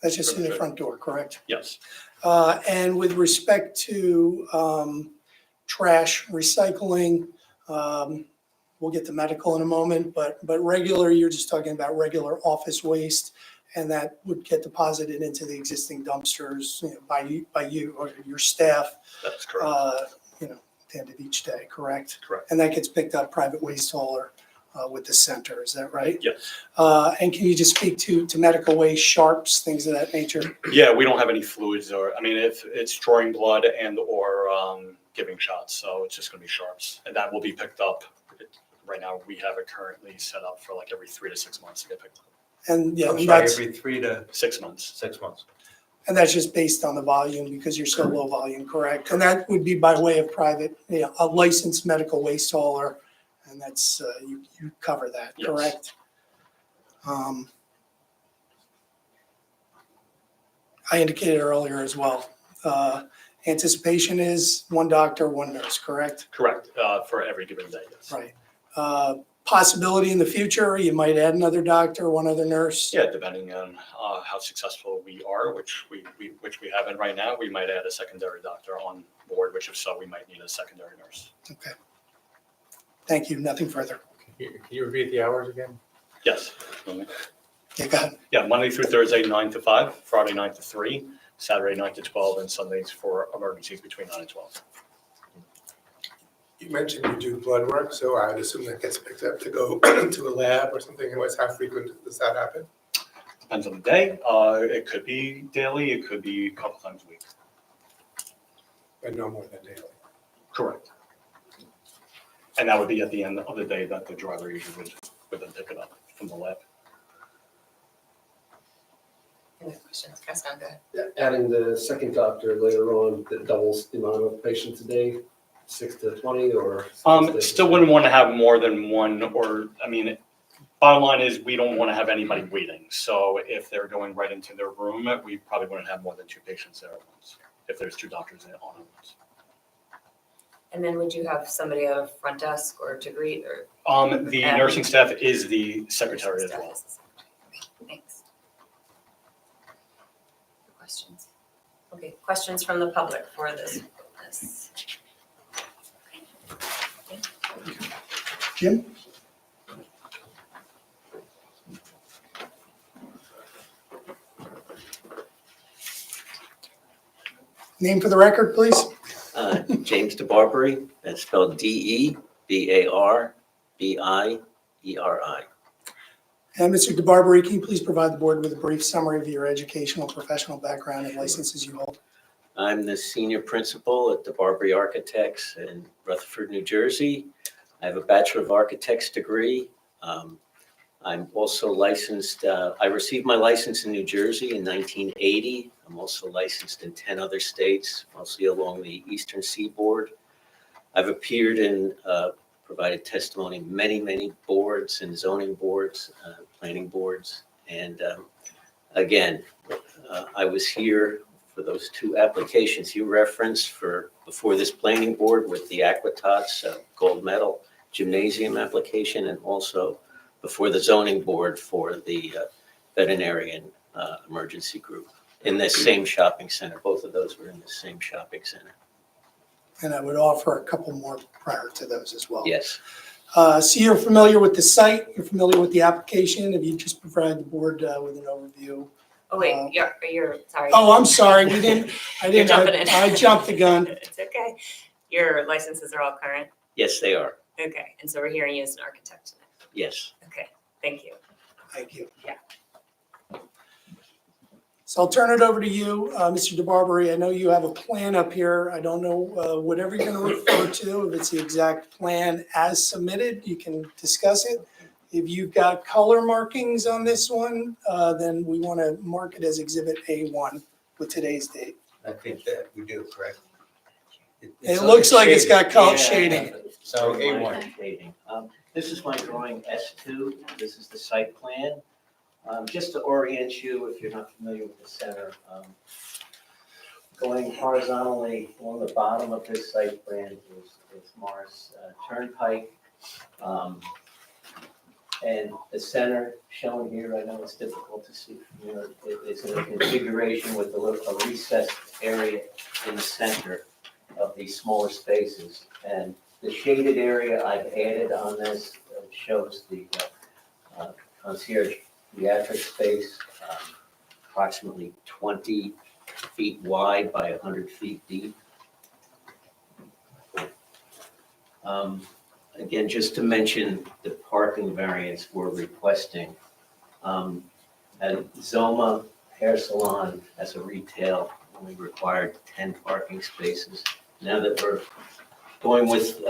That's just through the front door, correct? Yes. And with respect to trash recycling, we'll get to medical in a moment, but regular, you're just talking about regular office waste, and that would get deposited into the existing dumpsters by you or your staff. That's correct. At the end of each day, correct? Correct. And that gets picked up private waste hauler with the center, is that right? Yes. And can you just speak to medical waste, sharps, things of that nature? Yeah, we don't have any fluids if it's drawing blood and or giving shots, so it's just going to be sharps, and that will be picked up. Right now, we have it currently set up for like every 3 to 6 months to get picked up. And yeah, I'm sorry, that's, every 3 to 6 months. 6 months. and that's just based on the volume because you're so low volume, correct? And that would be by way of private, a licensed medical waste hauler, and that's, you cover that, Yes. correct? I indicated earlier as well, anticipation is 1 doctor, 1 nurse, correct? Correct. For every given day, yes. Right. possibility in the future, you might add another doctor, one other nurse? Yeah, depending on how successful we are, which we have been right now, we might add a secondary doctor on board, which if so, we might need a secondary nurse. Okay. Thank you, nothing further. Can you repeat the hours again? Yes. Yeah, go ahead. Yeah, Monday through Thursday, 9 to 5, Friday 9 to 3, Saturday 9 to 12, and Sundays for emergencies between 9 and 12. You mentioned you do blood work, so I would assume that gets picked up to go to a lab or something. And how frequent does that happen? Depends on the day. It could be daily, it could be a couple times a week. But no more than daily. Correct. And that would be at the end of the day that the driver usually would then pick it up from the lab. Any questions? Preston, go ahead. Adding the second doctor later on, that doubles the amount of patients a day, 6 to 20 or? Still wouldn't want to have more than one, or, I mean, bottom line is we don't want to have anybody waiting. So if they're going right into their room, we probably wouldn't have more than 2 patients there at once, if there's 2 doctors on at once. And then would you have somebody at a front desk or to greet or? The nursing staff is the secretary as well. Thanks. Questions? Okay, questions from the public for this witness? Jim? Name for the record, please. James DeBarbery, that's spelled DeBarberi. And Mr. DeBarbery, can you please provide the board with a brief summary of your educational, professional background and licenses you hold? I'm the senior principal at DeBarbery Architects in Rutherford, New Jersey. I have a Bachelor of Architects degree. I'm also licensed, I received my license in New Jersey in 1980. I'm also licensed in 10 other states, mostly along the eastern seaboard. I've appeared and provided testimony in many boards and zoning boards, planning boards. And again, I was here for those 2 applications you referenced for before this planning board with the Aquatots gold medal gymnasium application, and also before the zoning board for the veterinarian emergency group in this same shopping center. Both of those were in the same shopping center. And I would offer a couple more prior to those as well. Yes. So you're familiar with the site, you're familiar with the application. If you just provide the board with an overview. Oh, wait, you're, sorry. Oh, I'm sorry, I You're jumping in. I jumped the gun. It's okay. Your licenses are all current? Yes, they are. Okay, and so we're hearing you as an architect tonight. Yes. Okay, thank you. Thank you. Yeah. So I'll turn it over to you, Mr. DeBarbery. I know you have a plan up here. I don't know whatever you're going to refer to. If it's the exact plan as submitted, you can discuss it. If you've got color markings on this one, then we want to mark it as Exhibit A1 with today's date. I think that we do, correct? It looks like it's got color Yeah. shading. So Mine A1. shading. This is my drawing S2. This is the site plan. Just to orient you, if you're not familiar with the center, going horizontally along the bottom of this site plan is Morris Turnpike. And the center shown here, I know it's difficult to see, it's in a configuration with a recessed area in the center of these smaller spaces. And the shaded area I've added on this shows the concierge pediatric space, approximately 20 feet wide by 100 feet deep. Again, just to mention the parking variance we're requesting. At Zoma Hair Salon as a retail, we required 10 parking spaces. Now that we're going with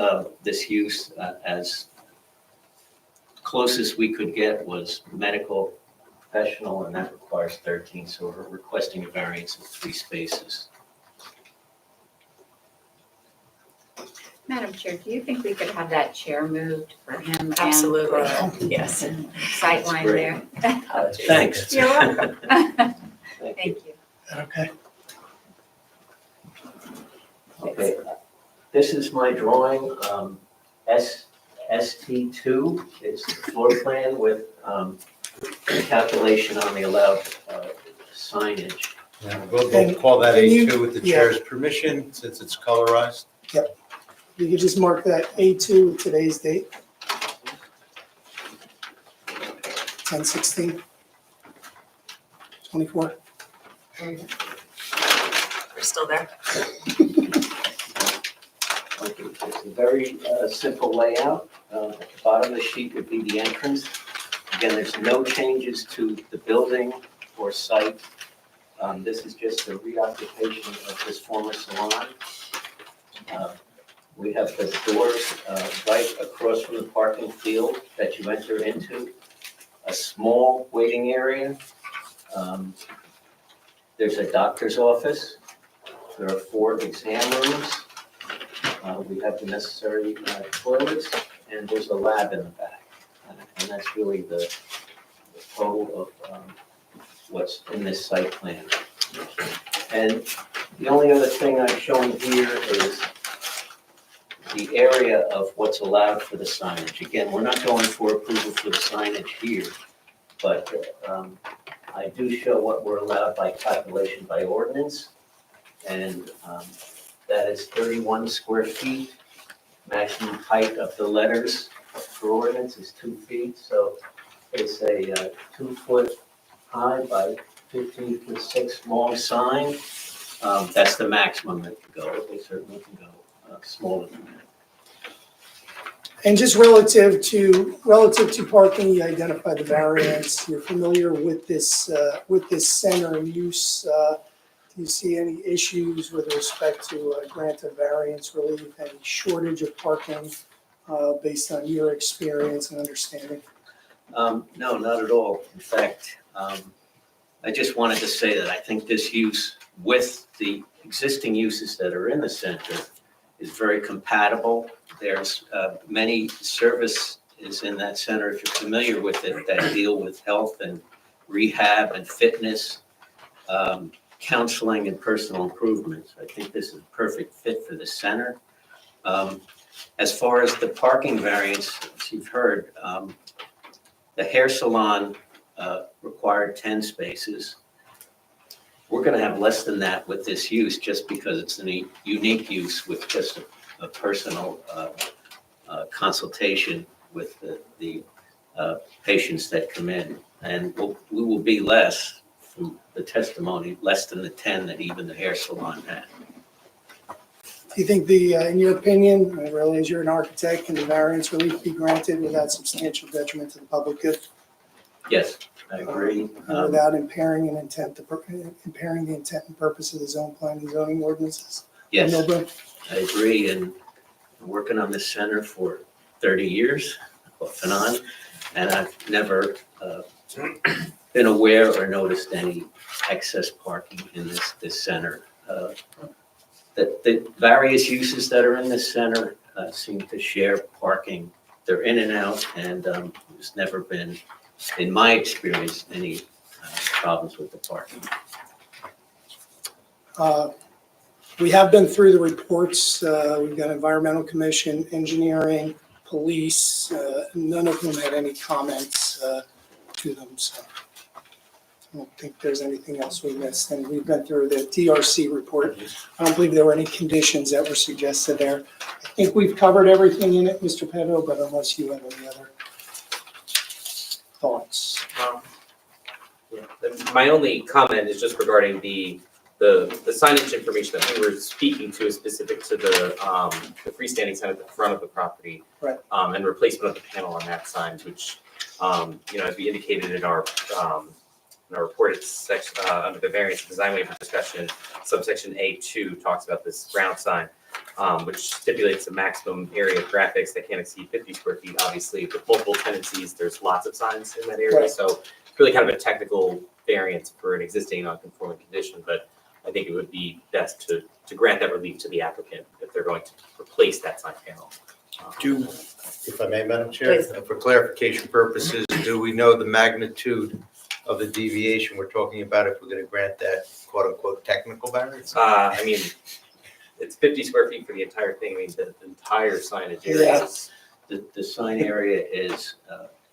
this use as closest we could get was medical professional, and that requires 13, so we're requesting a variance of 3 spaces. Madam Chair, do you think we could have that chair moved for him? and Absolutely. for Yes. the Sightline there. Thanks. You're welcome. Thank you. Okay. Okay, this is my drawing, ST2 is the floor plan with calculation on the allowed signage. Yeah, we'll call that And you- A2 with the yeah. chair's permission, since it's colorized. You could just mark that A2 with today's date. 10/16/24. We're still there. Okay, it's a very simple layout. At the bottom of the sheet would be the entrance. Again, there's no changes to the building or site. This is just a reoccupation of this former salon. We have the doors right across from the parking field that you enter into. A small waiting area. There's a doctor's office. There are 4 exam rooms. We have the necessary toilets, and there's a lab in the back. And that's really the total of what's in this site plan. And the only other thing I'm showing here is the area of what's allowed for the signage. Again, we're not going for approval for the signage here, but I do show what we're allowed by calculation by ordinance. And that is 31 square feet. Maximum height of the letters for ordinance is 2 feet. So it's a 2 foot high by 15 foot 6 long sign. That's the maximum that can go. They certainly can go smaller than that. And just relative to parking, you identify the variance. You're familiar with this center use. Do you see any issues with respect to grant of variance relief, any shortage of parking based on your experience and understanding? No, not at all. In fact, I just wanted to say that I think this use with the existing uses that are in the center is very compatible. There's many services in that center, if you're familiar with it, that deal with health and rehab and fitness, counseling and personal improvements. I think this is a perfect fit for the center. As far as the parking variance, as you've heard, the hair salon required 10 spaces. We're going to have less than that with this use just because it's a unique use with just a personal consultation with the patients that come in. And we will be less, from the testimony, less than the 10 that even the hair salon had. Do you think in your opinion, I realize you're an architect, can the variance relief be granted without substantial detriment to the public good? Yes, I agree. And without impairing the intent and purpose of the zone plan and zoning ordinances? Yes, No, Bill? I agree. And I'm working on this center for 30 years, off and on, and I've never been aware or noticed any excess parking in this center. The various uses that are in this center seem to share parking. They're in and out, and there's never been, in my experience, any problems with the parking. We have been through the reports. We've got Environmental Commission, Engineering, Police. None of them had any comments to them, so I don't think there's anything else we missed. And we've been through the DRC report. I don't believe there were any conditions that were suggested there. I think we've covered everything in it, Mr. Petto, but unless you have any other thoughts. Yeah. My only comment is just regarding the signage information that we were speaking to is specific to the freestanding sign at the front of the property. Right. And replacement of the panel on that sign, which, as we indicated in our reported section, under the variance design waiver discussion, subsection A2 talks about this ground sign, which stipulates a maximum area of graphics that can't exceed 50 square feet. Obviously, with multiple tenancies, there's lots of signs in that area. Right. So it's really kind of a technical variance for an existing non-conforming condition, but I think it would be best to grant that relief to the applicant if they're going to replace that sign panel. If I may, Madam Chair, for clarification purposes, do we know the magnitude of the deviation we're talking about if we're going to grant that quote-unquote technical variance? I mean, it's 50 square feet for the entire thing. I mean, the entire signage area is The sign area is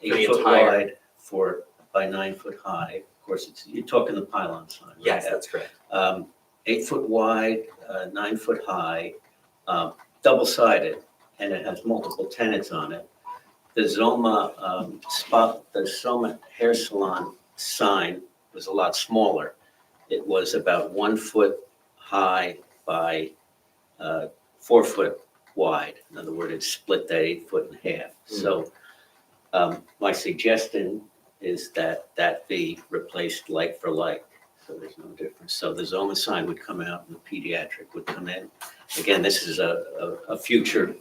the 8 foot entire- wide by 9 foot high. Of course, you're talking the pylon sign, right? Yes, that's correct. 8 foot wide, 9 foot high, double-sided, and it has multiple tenants on it. The Zoma hair salon sign was a lot smaller. It was about 1 foot high by 4 foot wide. In other words, it split that 8 foot in half. So my suggestion is that be replaced like for like. So there's no difference. So the Zoma sign would come out and the pediatric would come in. Again, this is a future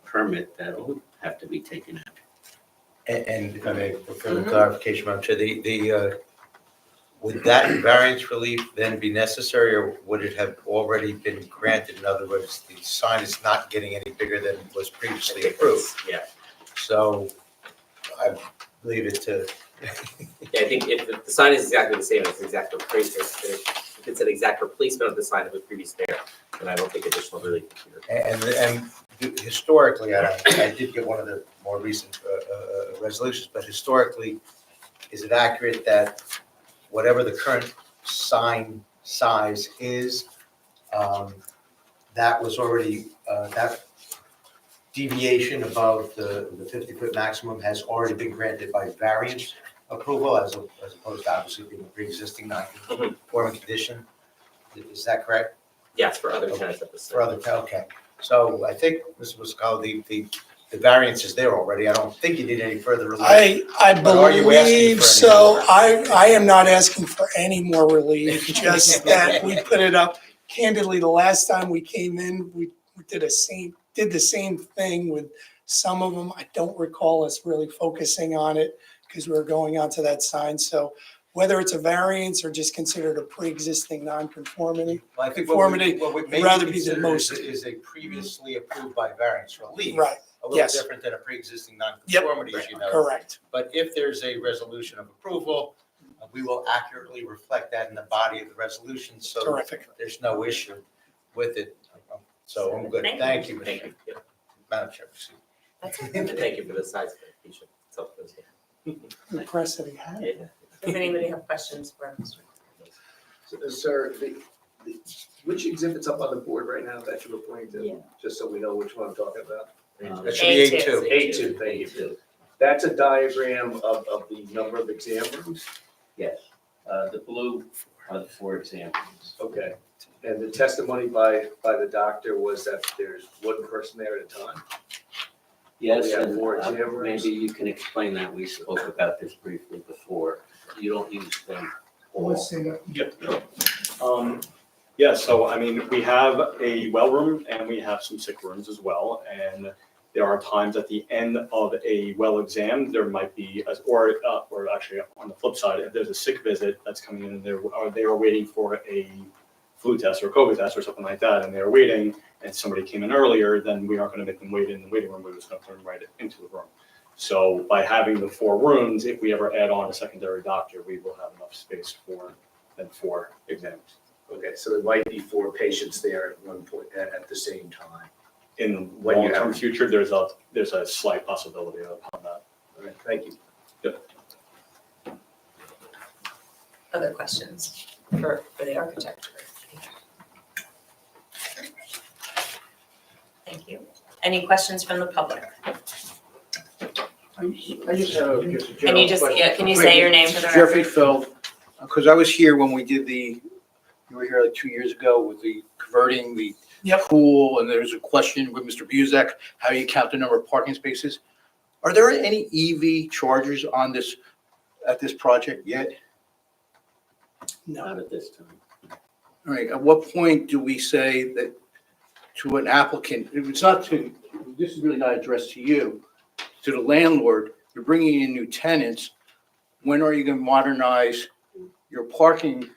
permit that'll have to be taken out. And if I may, for further clarification, Madam Chair, would that variance relief then be necessary, or would it have already been granted? In other words, the sign is not getting any bigger than was previously approved. Yeah. So I leave it to, Yeah, I think if the sign is exactly the same, it's exact replacement, if it's an exact replacement of the sign that was previously there, then I don't think additional relief is needed. and historically, I did get one of the more recent resolutions, but historically, is it accurate that whatever the current sign size is, that was already, that deviation above the 50-foot maximum has already been granted by variance approval as opposed to obviously being a pre-existing non-conforming condition? Is that correct? Yes, for other tenants at the site. For other, okay. So I think, Mr. Muscala, the variance is there already. I don't think you need any further relief. I But are you asking believe for so. any more? I am not asking for any more relief, just that we put it up. Candidly, the last time we came in, we did the same thing with some of them. I don't recall us really focusing on it because we were going onto that sign. So whether it's a variance or just considered a pre-existing non-conformity, Well, I think conformity, what we would may rather be the consider most. is a previously approved by variance relief. Right, A little yes. different than a pre-existing non-conformity, as you know. Correct. But if there's a resolution of approval, we will accurately reflect that in the body of the resolution, so Terrific. there's no issue with it. So I'm good. Thank you, Thank you. Yeah. Madam Chair. proceed. That's And thank you for the size clarification. It's helpful as well. I'm impressed that he had it. Yeah. Does anybody have questions for Mr. Sir, which exhibit's up on the board right now that you're pointing to? Just so we know which one I'm talking about. That should be A2. A2. A2, thank you. That's a diagram of the number of exam rooms? Yes. The blue are the 4 examples. Okay. And the testimony by the doctor was that there's one person there at a time? Yes, We have and 4 exam rooms? maybe you can explain that. We spoke about this briefly before. You don't use them all. Let's see that. Yeah, so I mean, we have a well room and we have some sick rooms as well. And there are times at the end of a well exam, there might be, or actually on the flip side, if there's a sick visit that's coming in and they are waiting for a flu test or COVID test or something like that, and they're waiting and somebody came in earlier, then we aren't going to make them wait in the waiting room. We're just going to put them right into the room. So by having the 4 rooms, if we ever add on a secondary doctor, we will have enough space for then 4 exams. Okay, so there might be 4 patients there at one point, at the same time. In When you long-term have- future, there's a slight possibility of that. All right, thank you. Other questions for the architect? Thank you. Any questions from the public? I just have just a Can general you just, question. yeah, can you say your name for the record? Jeffrey Feld, because I was here when we did you were here like 2 years ago with the converting the pool, and there's a question with Mr. Buzek, how you count the number of parking spaces. Are there any EV chargers on this, at this project yet? Not at this time. All right, at what point do we say that to an applicant, if it's not to, this is really not addressed to you, to the landlord, you're bringing in new tenants, when are you going to modernize your parking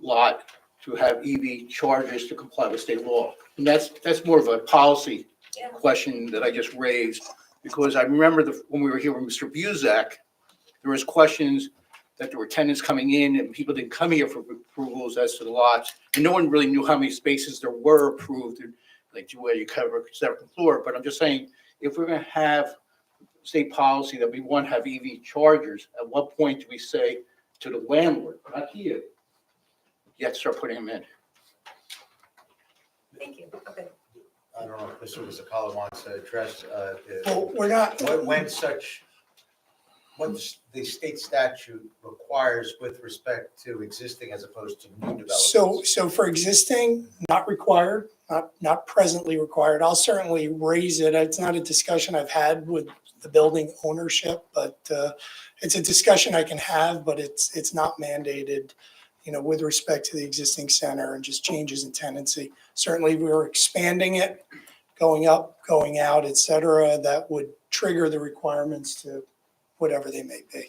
lot to have EV chargers to comply with state law? And that's more of a policy question that I just raised, because I remember when we were here with Mr. Buzek, there was questions that there were tenants coming in and people didn't come here for approvals as to the lots. And no one really knew how many spaces there were approved, like where you cover a second floor. But I'm just saying, if we're gonna have state policy that we want to have EV chargers, at what point do we say to the landlord, not to you, you have to start putting them in? Thank you. Okay. I don't know if Mr. Rizzuto wants to address, Well, we're not, when such, what the state statute requires with respect to existing as opposed to new developments. so for existing, not required, not presently required. I'll certainly raise it. It's not a discussion I've had with the building ownership, but it's a discussion I can have, but it's not mandated, with respect to the existing center and just changes in tenancy. Certainly, we're expanding it, going up, going out, et cetera, that would trigger the requirements to whatever they may be.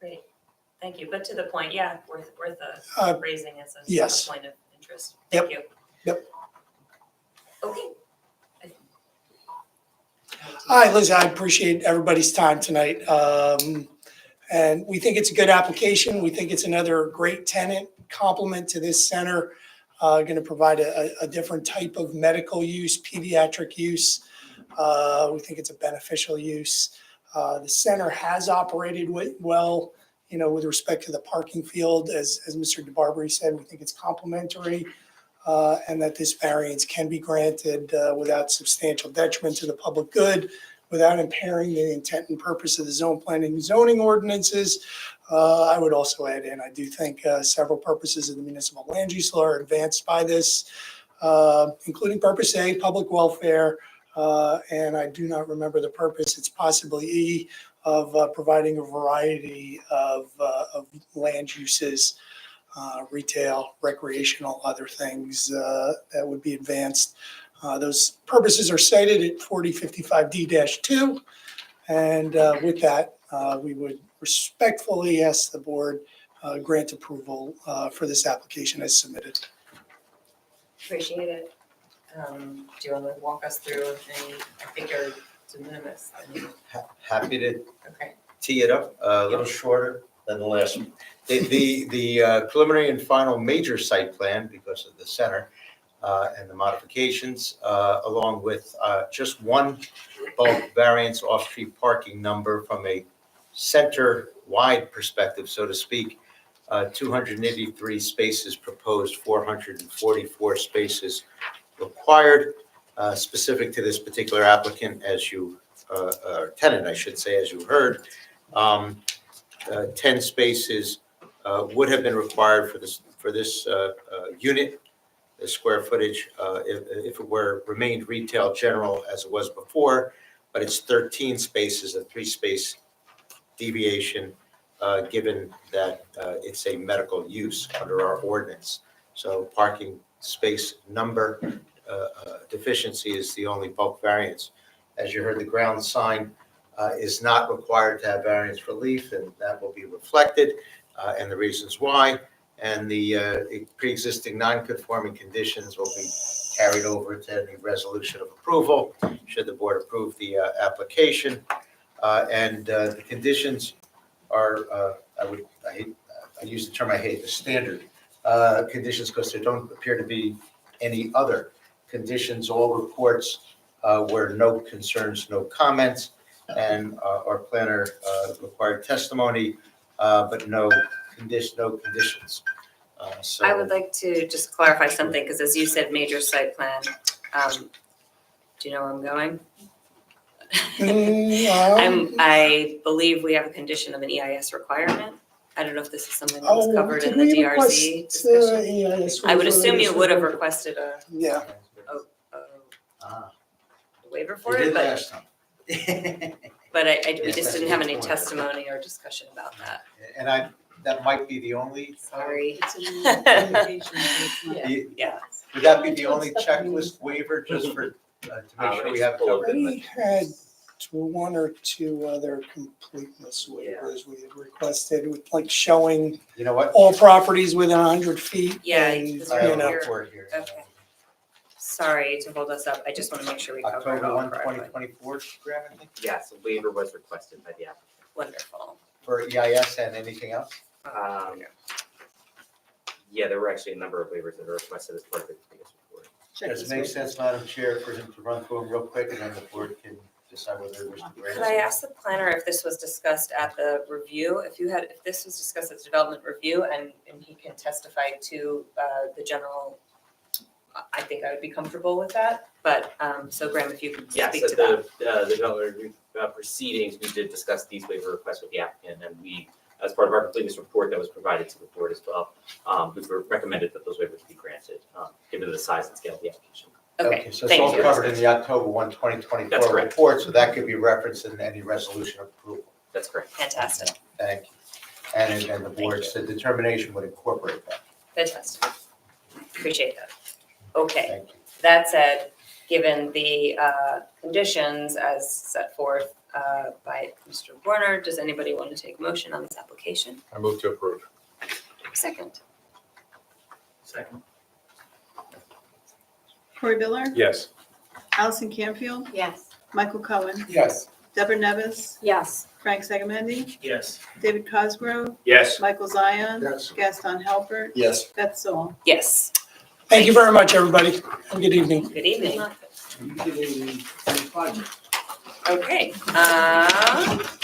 Great. Thank you. But to the point, yeah, worth raising as a yes. point of interest. Yep. Thank you. Yep. Okay. All right, Liz, I appreciate everybody's time tonight. And we think it's a good application. We think it's another great tenant complement to this center. Going to provide a different type of medical use, pediatric use. We think it's a beneficial use. The center has operated well, with respect to the parking field. As Mr. DeBarbary said, we think it's complementary. And that this variance can be granted without substantial detriment to the public good, without impairing the intent and purpose of the zone planning and zoning ordinances. I would also add in, I do think several purposes of the municipal land use law are advanced by this, including purpose A, public welfare, and I do not remember the purpose, it's possibly E, of providing a variety of land uses, retail, recreational, other things that would be advanced. Those purposes are cited at 4055D-2. And with that, we would respectfully ask the board grant approval for this application as submitted. Appreciate it. Do you want to walk us through any, I think are de minimis? Happy to Okay. tee it up a little shorter than the last one. The preliminary and final major site plan, because of the center and the modifications, along with just one bulk variance off-street parking number from a center-wide perspective, so to speak, 283 spaces proposed, 444 spaces required, specific to this particular applicant, as you, or tenant, I should say, as you heard. 10 spaces would have been required for this unit, the square footage, if it were remained retail general as it was before, but it's 13 spaces, a 3-space deviation, given that it's a medical use under our ordinance. So parking space number deficiency is the only bulk variance. As you heard, the ground sign is not required to have variance relief, and that will be reflected, and the reasons why. And the pre-existing non-conforming conditions will be carried over to any resolution of approval, should the board approve the application. And the conditions are, I use the term I hate, the standard conditions, because there don't appear to be any other conditions. All reports were no concerns, no comments, and our planner required testimony, but no conditions. So I would like to just clarify something, because as you said, major site plan. Do you know where I'm going? I believe we have a condition of an EIS requirement. I don't know if this is something that was covered in the DRC discussion. I would assume you would have requested a waiver for it, but we just didn't have any testimony or discussion about that. And that might be the only. Sorry. Yeah. Would that be the only checklist waiver, just for, to make sure we have it covered? We had one or two other completeness waivers we had requested, with like showing You know what? all properties within 100 feet. Yeah, and, because I have you a know, report here. Okay. Sorry to hold us up. I just want to make sure we cover it October all 1, correctly. 2024, Graham, I think, Yes, a waiver was requested by the applicant. Wonderful. for EIS and anything else? Yeah, there were actually a number of waivers that were requested as part of the previous report. check Does this it make with. sense, Madam Chair, for him to run through them real quick and then the board can decide whether they wish to grant? Could I ask the planner if this was discussed at the review? If this was discussed at the development review and he can testify to the general, I think I would be comfortable with that. But, so Graham, if you could Yes, speak at to that. the development review proceedings, we did discuss these waiver requests with the applicant, and we, as part of our completeness report that was provided to the board as well, we recommended that those waivers be granted, given the size and scale of the application. Okay, So it's thank all you. covered in the October 1, That's 2024 correct. report, so that could be referenced in any resolution of approval. That's correct. Fantastic, Thank you. And then the board's determination would incorporate that. fantastic. Appreciate that. Okay, Thank you. that said, given the conditions as set forth by Mr. Warner, does anybody want to take a motion on this application? I move to approve. Second. Second. Corey Biller, Yes. Allison Canfield, Yes. Michael Cohen, Yes. Deborah Nevis, Yes. Frank Segamendi, Yes. David Cosgrove, Yes. Michael Zion, Yes. Gaston Halbert, Yes. Beth Sol. Yes, Thank you very much, everybody. Have a good evening. good evening. Okay,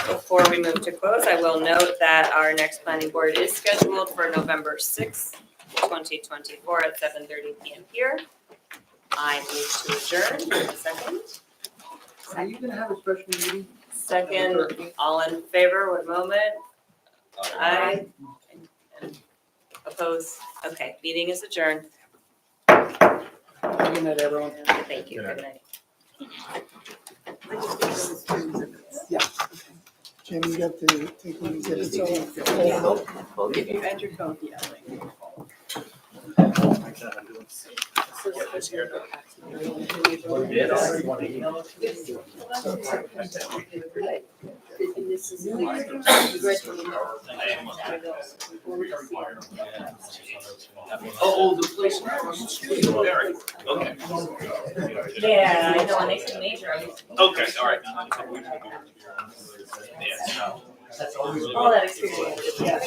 before we move to close, I will note that our next planning board is scheduled for November 6th, 2024 at 7:30 PM here. I move to adjourn. Second. Are you gonna have a special meeting? Second, all in favor, one moment. Aye. And Opposed? Okay, meeting is adjourned. Good night, everyone. Thank you, good night. Yeah. Jim, you have to take the exhibits over. If you enter code, yeah. Oh, the place across the street, very, okay. Yeah, I know, and they can major. Okay, all right. All that experience, yeah.